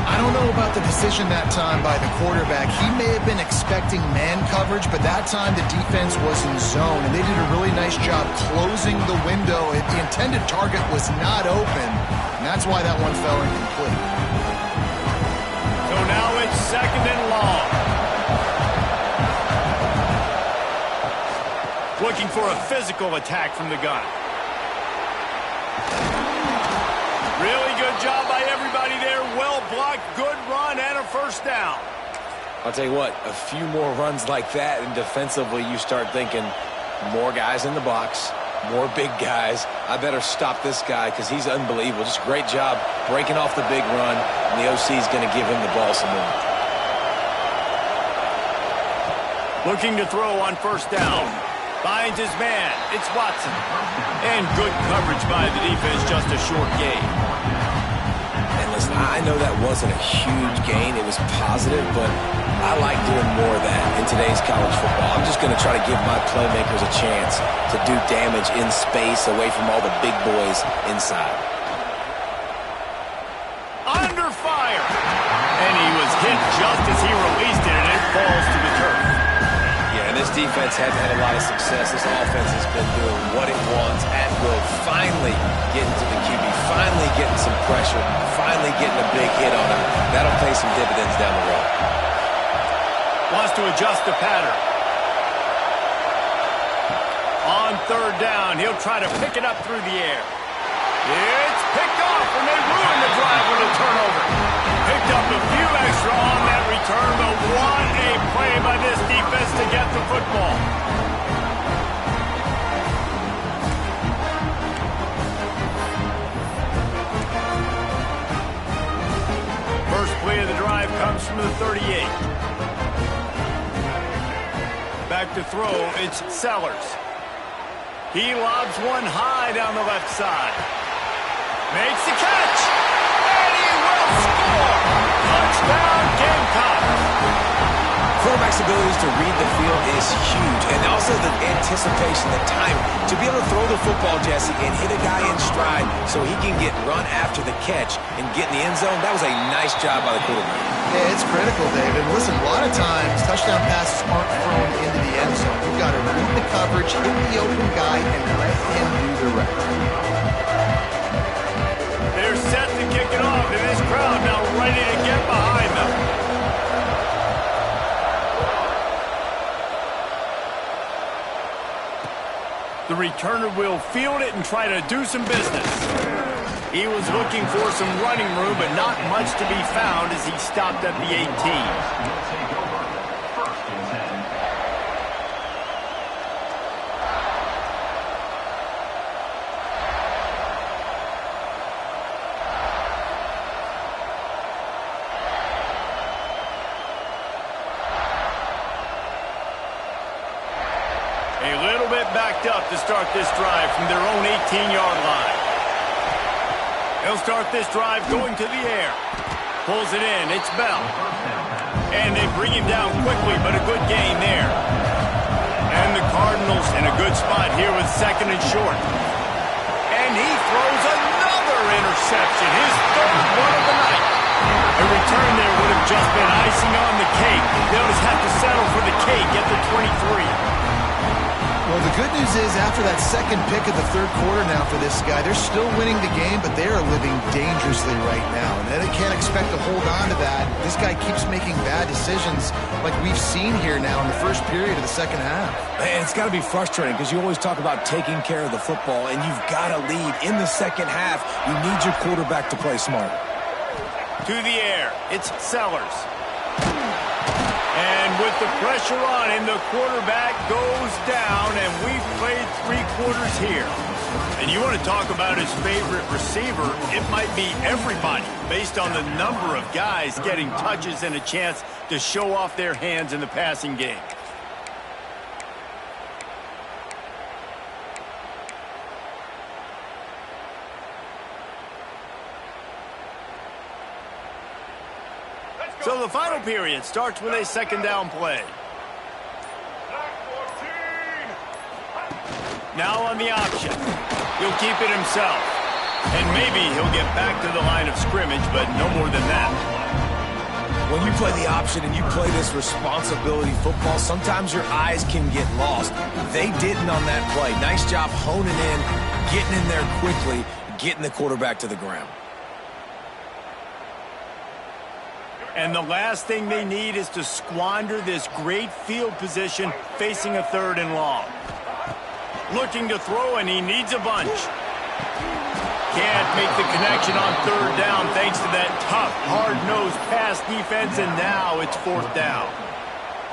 I don't know about the decision that time by the quarterback. He may have been expecting man coverage, but that time the defense was in zone, and they did a really nice job closing the window. The intended target was not open, and that's why that one fell incomplete. So now it's 2nd and long. Looking for a physical attack from the gun. Really good job by everybody there. Well blocked, good run, and a first down. I'll tell you what, a few more runs like that, and defensively you start thinking more guys in the box, more big guys. I better stop this guy because he's unbelievable. Just a great job breaking off the big run, and the OC is going to give him the ball some more. Looking to throw on first down. Finds his man. It's Watson. And good coverage by the defense, just a short gain. And listen, I know that wasn't a huge gain. It was positive, but I like doing more of that in today's college football. I'm just going to try to give my playmakers a chance to do damage in space away from all the big boys inside. Under fire. And he was hit just as he released it, and it falls to the turf. Yeah, and this defense has had a lot of success. This offense has been doing what it wants at will. Finally getting to the QB, finally getting some pressure, finally getting a big hit on him. That'll pay some dividends down the road. Wants to adjust the pattern. On 3rd down, he'll try to pick it up through the air. It's picked off, and they ruin the drive with a turnover. Picked up a few extra on that return, but what a play by this defense to get the football. First play of the drive comes from the 38. Back to throw, it's Sellers. He lobs one high down the left side. Makes the catch, and he will score. Touchdown, Gamecocks. Quarterback's abilities to read the field is huge, and also the anticipation, the time to be able to throw the football, Jesse, and hit a guy in stride so he can get run after the catch and get in the end zone. That was a nice job by the quarterback. Yeah, it's critical, David. Listen, a lot of times touchdown passes aren't thrown into the end zone. You've got to read the coverage, hit the open guy, and let him do the rest. They're set to kick it off, and this crowd now ready to get behind them. The returner will field it and try to do some business. He was looking for some running room, but not much to be found as he stopped at the 18. A little bit backed up to start this drive from their own 18-yard line. They'll start this drive going to the air. Pulls it in. It's Bell. And they bring him down quickly, but a good gain there. And the Cardinals in a good spot here with 2nd and short. And he throws another interception, his 3rd one of the night. A return there would have just been icing on the cake. They'll just have to settle for the cake at the 23. Well, the good news is after that second pick of the 3rd quarter now for this guy, they're still winning the game, but they are living dangerously right now. And they can't expect to hold on to that. This guy keeps making bad decisions like we've seen here now in the first period of the second half. And it's got to be frustrating because you always talk about taking care of the football, and you've got to lead in the second half. You need your quarterback to play smart. To the air, it's Sellers. And with the pressure on him, the quarterback goes down, and we've played 3 quarters here. And you want to talk about his favorite receiver, it might be everybody, based on the number of guys getting touches and a chance to show off their hands in the passing game. So the final period starts with a second down play. Now on the option. He'll keep it himself. And maybe he'll get back to the line of scrimmage, but no more than that. When you play the option and you play this responsibility football, sometimes your eyes can get lost. They didn't on that play. Nice job honing in, getting in there quickly, getting the quarterback to the ground. And the last thing they need is to squander this great field position facing a 3rd and long. Looking to throw, and he needs a bunch. Can't make the connection on 3rd down thanks to that tough, hard-nosed pass defense, and now it's 4th down.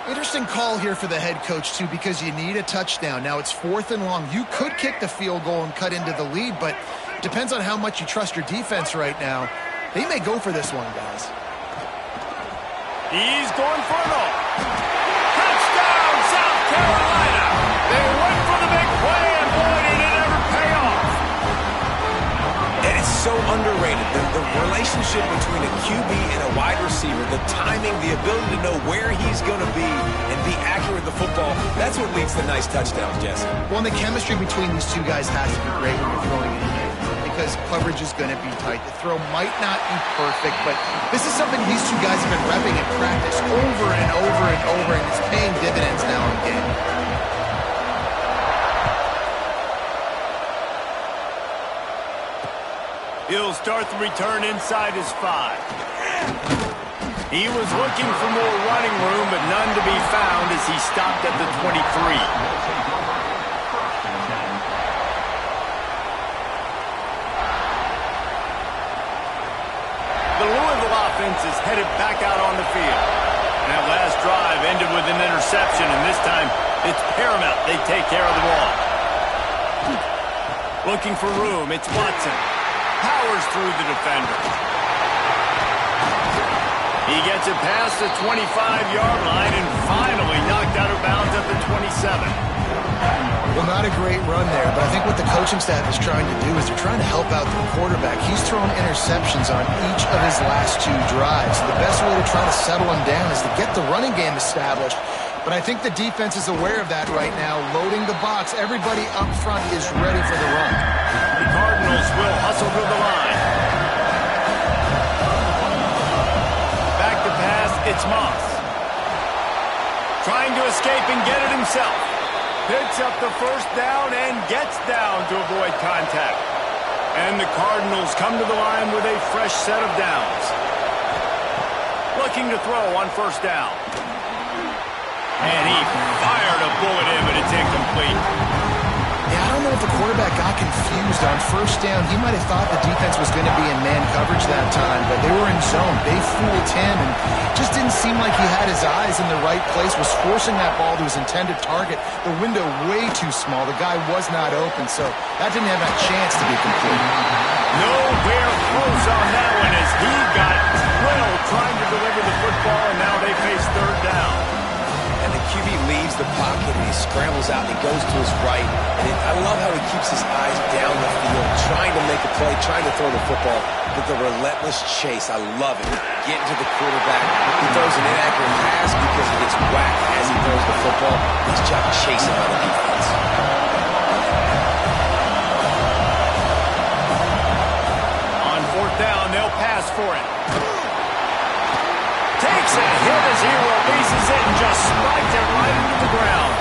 Interesting call here for the head coach, too, because you need a touchdown. Now it's 4th and long. You could kick the field goal and cut into the lead, but depends on how much you trust your defense right now. They may go for this one, guys. He's going for it all. Touchdown, South Carolina! They went for the big play, and boy, did it ever pay off. And it's so underrated. The relationship between a QB and a wide receiver, the timing, the ability to know where he's going to be and be accurate with the football, that's what leads to nice touchdowns, Jesse. Well, and the chemistry between these two guys has to be great when you're throwing it in there, because coverage is going to be tight. The throw might not be perfect, but this is something these two guys have been repping in practice over and over and over, and it's paying dividends now in the game. He'll start the return inside his 5. He was looking for more running room, but none to be found as he stopped at the 23. The Louisville offense is headed back out on the field. And that last drive ended with an interception, and this time it's paramount they take care of the ball. Looking for room, it's Watson. Powers through the defender. He gets it past the 25-yard line and finally knocked out of bounds at the 27. Well, not a great run there, but I think what the coaching staff is trying to do is they're trying to help out the quarterback. He's thrown interceptions on each of his last 2 drives. So the best way to try to settle him down is to get the running game established. But I think the defense is aware of that right now, loading the box. Everybody up front is ready for the run. The Cardinals will hustle to the line. Back to pass, it's Moss. Trying to escape and get it himself. Picks up the 1st down and gets down to avoid contact. And the Cardinals come to the line with a fresh set of downs. Looking to throw on 1st down. And he fired a bullet in, but it's incomplete. Yeah, I don't know if the quarterback got confused on 1st down. He might have thought the defense was going to be in man coverage that time, but they were in zone. They fooled him and just didn't seem like he had his eyes in the right place, was forcing that ball to his intended target. The window way too small. The guy was not open, so that didn't have a chance to be complete. Nowhere close on that one as he got drilled trying to deliver the football, and now they face 3rd down. And the QB leaves the pocket and he scrambles out and he goes to his right. And I love how he keeps his eyes down the field, trying to make a play, trying to throw the football. But the relentless chase, I love it. Getting to the quarterback. He throws an inaccurate pass because he gets whacked as he throws the football. Nice job chasing on the defense. On 4th down, they'll pass for it. Takes a hit as he releases it and just spikes it right into the ground.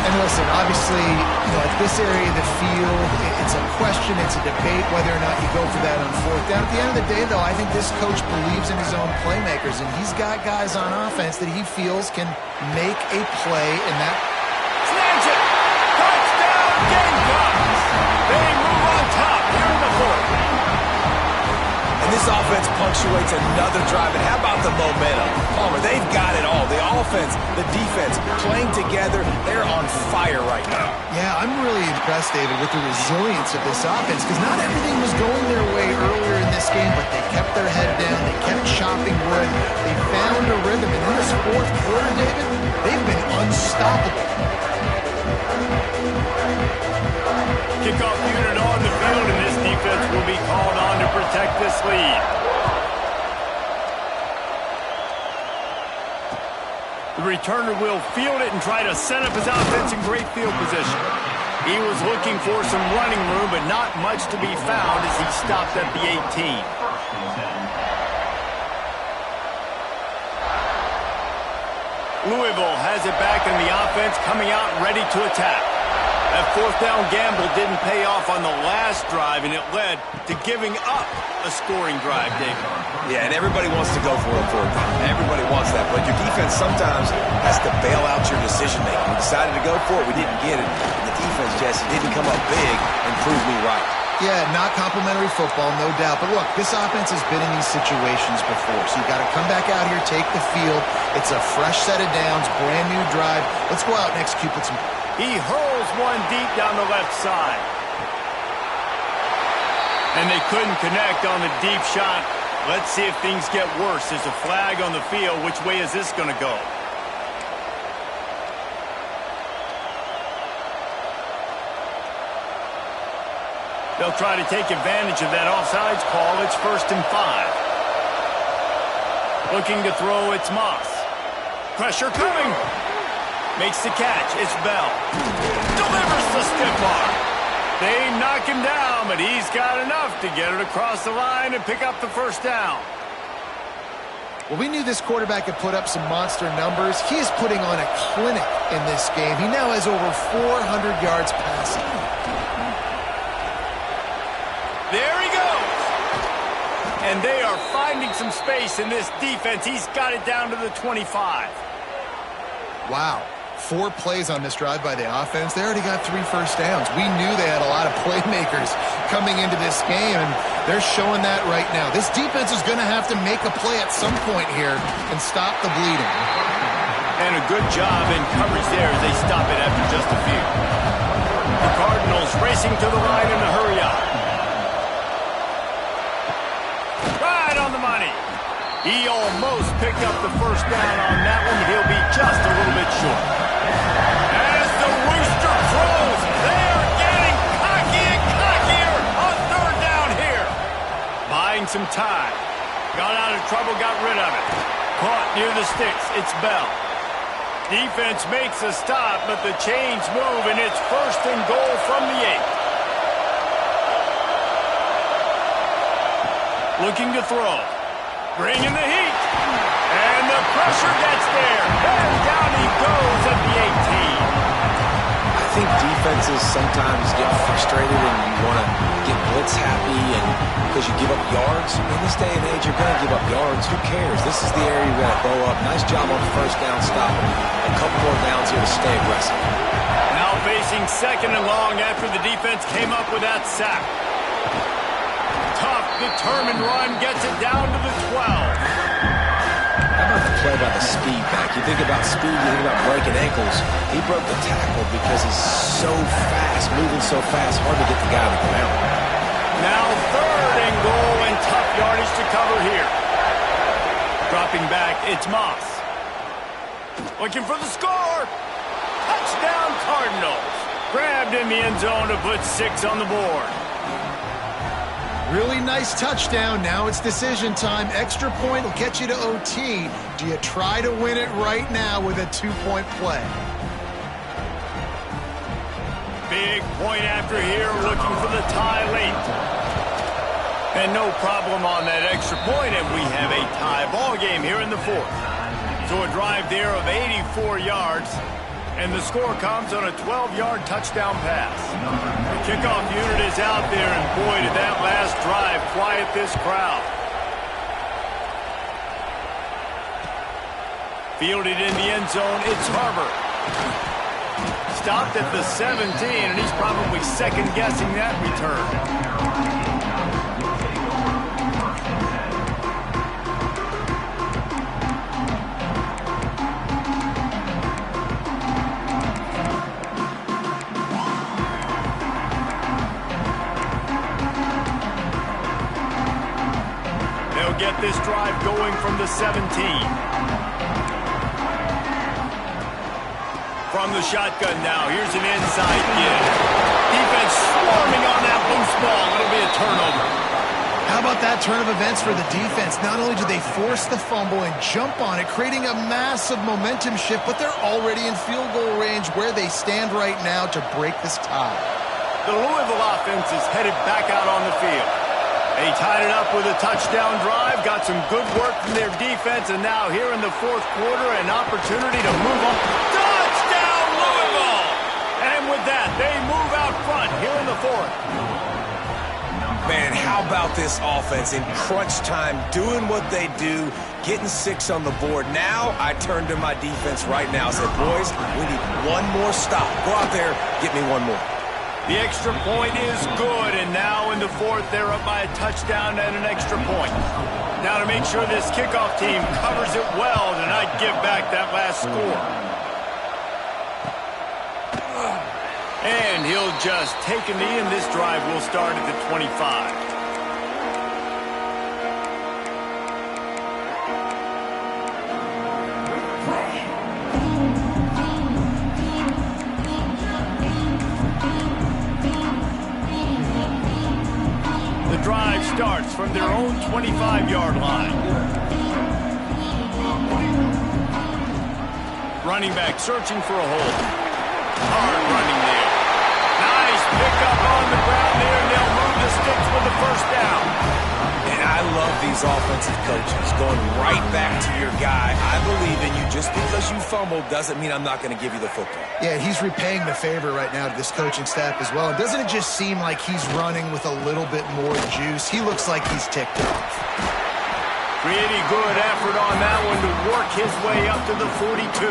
And listen, obviously, at this area of the field, it's a question, it's a debate whether or not you go for that on 4th down. At the end of the day, though, I think this coach believes in his own playmakers, and he's got guys on offense that he feels can make a play in that. Slams it! Touchdown, Gamecocks! They move on top here in the 4th. And this offense punctuates another drive. And how about the momentum? Palmer, they've got it all. The offense, the defense, playing together. They're on fire right now. Yeah, I'm really impressed, David, with the resilience of this offense, because not everything was going their way earlier in this game, but they kept their head down. They kept chopping wood. They found a rhythm. And in this 4th quarter, David, they've been unstoppable. Kickoff unit on the field, and this defense will be called on to protect this lead. The returner will field it and try to set up his offense in great field position. He was looking for some running room, but not much to be found as he stopped at the 18. Louisville has it back in the offense, coming out ready to attack. That fourth down gamble didn't pay off on the last drive, and it led to giving up a scoring drive, David. Yeah, and everybody wants to go for a fourth down. Everybody wants that, but your defense sometimes has to bail out your decision-making. We decided to go for it. We didn't get it. And the defense, Jesse, didn't come up big and prove me right. Yeah, not complimentary football, no doubt. But look, this offense has been in these situations before, so you got to come back out here, take the field. It's a fresh set of downs, brand new drive. Let's go out and execute with some... He hurls one deep down the left side. And they couldn't connect on the deep shot. Let's see if things get worse. There's a flag on the field. Which way is this going to go? They'll try to take advantage of that offsides call. It's 1st and 5. Looking to throw, it's Moss. Pressure coming. Makes the catch. It's Bell. Delivers the stiff arm. They knock him down, but he's got enough to get it across the line and pick up the first down. Well, we knew this quarterback could put up some monster numbers. He is putting on a clinic in this game. He now has over 400 yards passing. There he goes. And they are finding some space in this defense. He's got it down to the 25. Wow. 4 plays on this drive by the offense. They already got 3 first downs. We knew they had a lot of playmakers coming into this game, and they're showing that right now. This defense is going to have to make a play at some point here and stop the bleeding. And a good job in coverage there as they stop it after just a few. The Cardinals racing to the line in a hurry up. Right on the money. He almost picked up the first down on that one. He'll be just a little bit short. As the rooster crows, they are getting cocky and cockier on 3rd down here. Buying some time. Got out of trouble, got rid of it. Caught near the sticks. It's Bell. Defense makes a stop, but the chains move, and it's 1st and goal from the 8. Looking to throw. Bringing the heat. And the pressure gets there. And down he goes at the 18. I think defenses sometimes get frustrated and you want to get blitz happy and because you give up yards. In this day and age, you're going to give up yards. Who cares? This is the area you're going to blow up. Nice job on the first down stop. A couple more downs here to stay aggressive. Now facing 2nd and long after the defense came up with that sack. Tough, determined run gets it down to the 12. How about the play by the speed back? You think about speed, you think about breaking ankles. He broke the tackle because he's so fast, moving so fast, hard to get the guy to the ground. Now 3rd and goal and tough yardage to cover here. Dropping back, it's Moss. Looking for the score. Touchdown Cardinals. Grabbed in the end zone to put 6 on the board. Really nice touchdown. Now it's decision time. Extra point will get you to OT. Do you try to win it right now with a 2-point play? Big point after here, looking for the tie late. And no problem on that extra point, and we have a tie ball game here in the 4th. So a drive there of 84 yards. And the score comes on a 12-yard touchdown pass. The kickoff unit is out there, and boy, did that last drive quiet this crowd. Fielded in the end zone, it's Harbor. Stopped at the 17, and he's probably second-guessing that return. Get this drive going from the 17. From the shotgun now, here's an inside give. Defense swarming on that loose ball. It'll be a turnover. How How about that turn of events for the defense? Not only do they force the fumble and jump on it, creating a massive momentum shift, but they're already in field goal range where they stand right now to break this tie. The Louisville offense is headed back out on the field. They tied it up with a touchdown drive, got some good work from their defense, and now here in the fourth quarter, an opportunity to move on. Touchdown, Louisville! And with that, they move out front here in the fourth. Man, how about this offense in crunch time, doing what they do, getting 6 on the board. Now I turn to my defense right now and said, boys, we need one more stop. Go out there, get me one more. The extra point is good, and now in the fourth, they're up by a touchdown and an extra point. Now to make sure this kickoff team covers it well to not give back that last score. And he'll just take a knee, and this drive will start at the 25. Drive starts from their own 25-yard line. Running back searching for a hole. Hard running there. Nice pickup on the ground there, and they'll move the sticks with the first down. And I love these offensive coaches going right back to your guy. I believe in you. Just because you fumbled doesn't mean I'm not going to give you the football. Yeah, he's repaying the favor right now to this coaching staff as well. And doesn't it just seem like he's running with a little bit more juice? He looks like he's ticked off. Pretty good effort on that one to work his way up to the 42.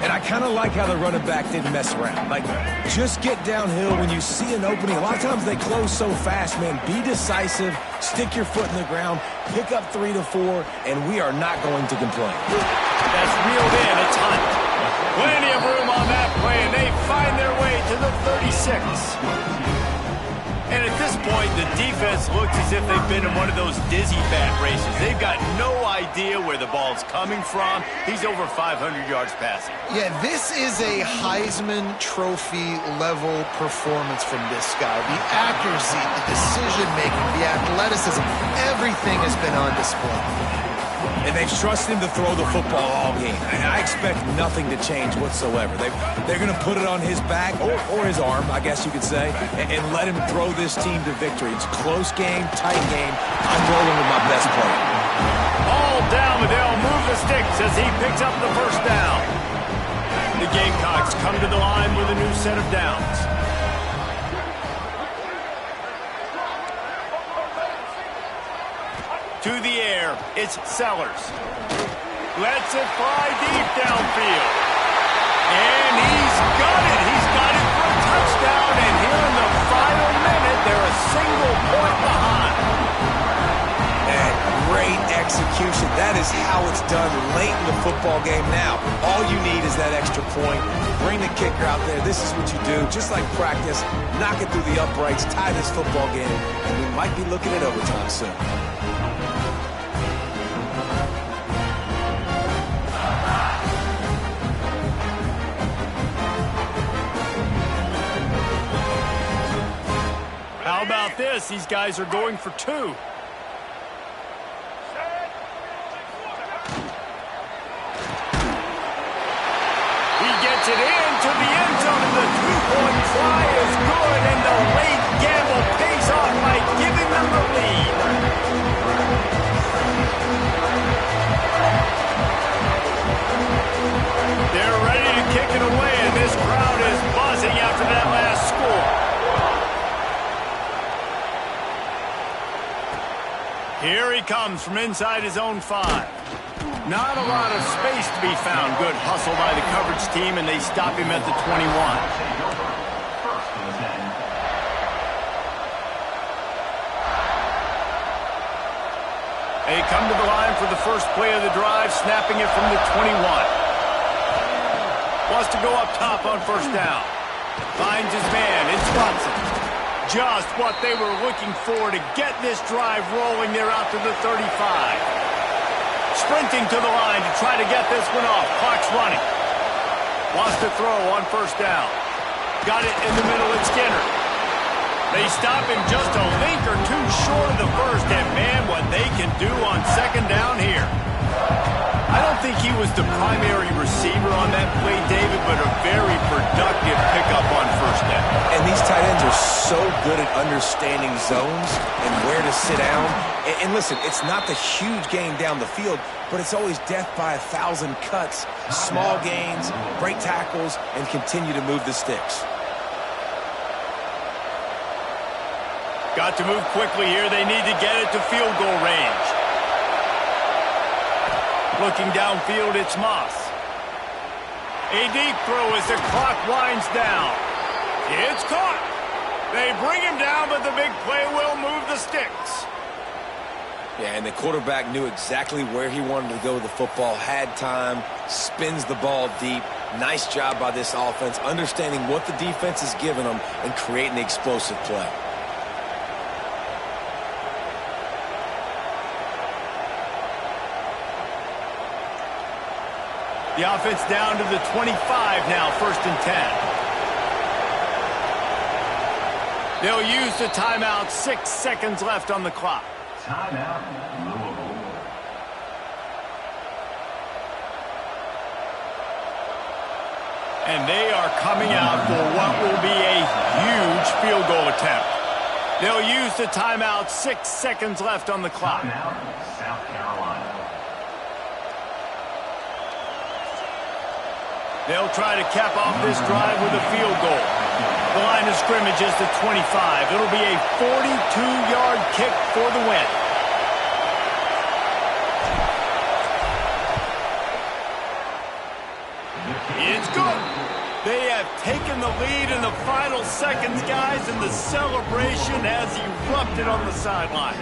And I kind of like how the running back didn't mess around. Like, just get downhill when you see an opening. A lot of times they close so fast, man. Be decisive, stick your foot in the ground, pick up 3 to 4, and we are not going to complain. That's reeled in. It's Hunt. Plenty of room on that play, and they find their way to the 36. And at this point, the defense looks as if they've been in one of those dizzy bat races. They've got no idea where the ball's coming from. He's over 500 yards passing. Yeah, this is a Heisman Trophy level performance from this guy. The accuracy, the decision-making, the athleticism, everything has been on display. And they've trusted him to throw the football all game. And I expect nothing to change whatsoever. They're going to put it on his back, or his arm, I guess you could say, and let him throw this team to victory. It's a close game, tight game. I'm rolling with my best player. All down, but they'll move the sticks as he picks up the first down. The Gamecocks come to the line with a new set of downs. To the air, it's Sellers. Lets it fly deep downfield. And he's got it. He's got it for a touchdown. And here in the final minute, they're a single point behind. And great execution. That is how it's done late in the football game now. All you need is that extra point. Bring the kicker out there. This is what you do. Just like practice, knock it through the uprights, tie this football game, and we might be looking at overtime soon. How about this? These guys are going for 2. He gets it into the end zone, and the 2-point try is good, and the late gamble pays off by giving them the lead. They're ready to kick it away, and this crowd is buzzing after that last score. Here he comes from inside his own 5. Not a lot of space to be found. Good hustle by the coverage team, and they stop him at the 21. They come to the line for the first play of the drive, snapping it from the 21. Wants to go up top on first down. Finds his man. It's Watson. Just what they were looking for to get this drive rolling. They're out to the 35. Sprinting to the line to try to get this one off. Clock's running. Wants to throw on first down. Got it in the middle. It's Skinner. They stop him just a link or two short of the first, and man, what they can do on second down here. I don't think he was the primary receiver on that play, David, but a very productive pickup on first down. And these tight ends are so good at understanding zones and where to sit down. And listen, it's not the huge gain down the field, but it's always death by 1,000 cuts, small gains, break tackles, and continue to move the sticks. Got to move quickly here. They need to get it to field goal range. Looking downfield, it's Moss. A deep throw as the clock winds down. It's caught. They bring him down, but the big play will move the sticks. Yeah, and the quarterback knew exactly where he wanted to go with the football, had time, spins the ball deep. Nice job by this offense, understanding what the defense is giving them and creating the explosive play. The offense down to the 25 now, 1st and 10. They'll use the timeout, 6 seconds left on the clock. Timeout, Louisville. And they are coming out for what will be a huge field goal attempt. They'll use the timeout, 6 seconds left on the clock. Timeout, South Carolina. They'll try to cap off this drive with a field goal. The line of scrimmage is the 25. It'll be a 42-yard kick for the win. It's good. They have taken the lead in the final seconds, guys, and the celebration has erupted on the sideline.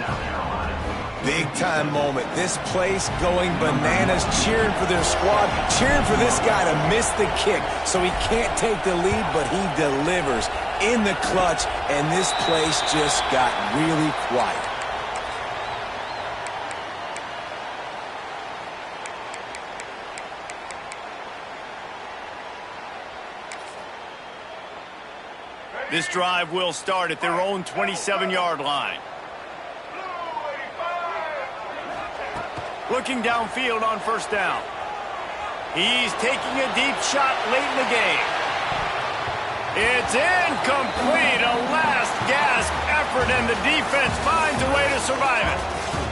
Big-time moment. This place going bananas, cheering for their squad, cheering for this guy to miss the kick so he can't take the lead, but he delivers in the clutch, and this place just got really quiet. This drive will start at their own 27-yard line. Looking downfield on first down. He's taking a deep shot late in the game. It's incomplete. A last gasp effort, and the defense finds a way to survive it.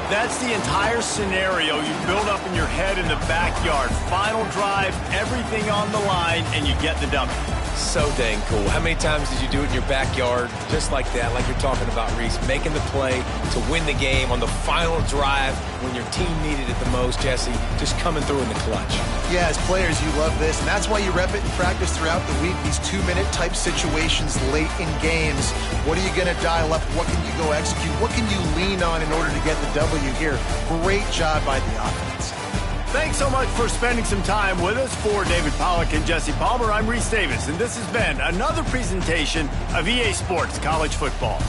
That's the entire scenario you build up in your head in the backyard. Final drive, everything on the line, and you get the W. So dang cool. How many times did you do it in your backyard just like that, like you're talking about, Reese, making the play to win the game on the final drive when your team needed it the most, Jesse, just coming through in the clutch. Yeah, as players, you love this, and that's why you rep it in practice throughout the week, these 2-minute type situations late in games. What are you going to dial up? What can you go execute? What can you lean on in order to get the W here? Great job by the offense. Thanks so much for spending some time with us. For David Pollack and Jesse Palmer, I'm Reese Davis, and this has been another presentation of EA Sports College Football.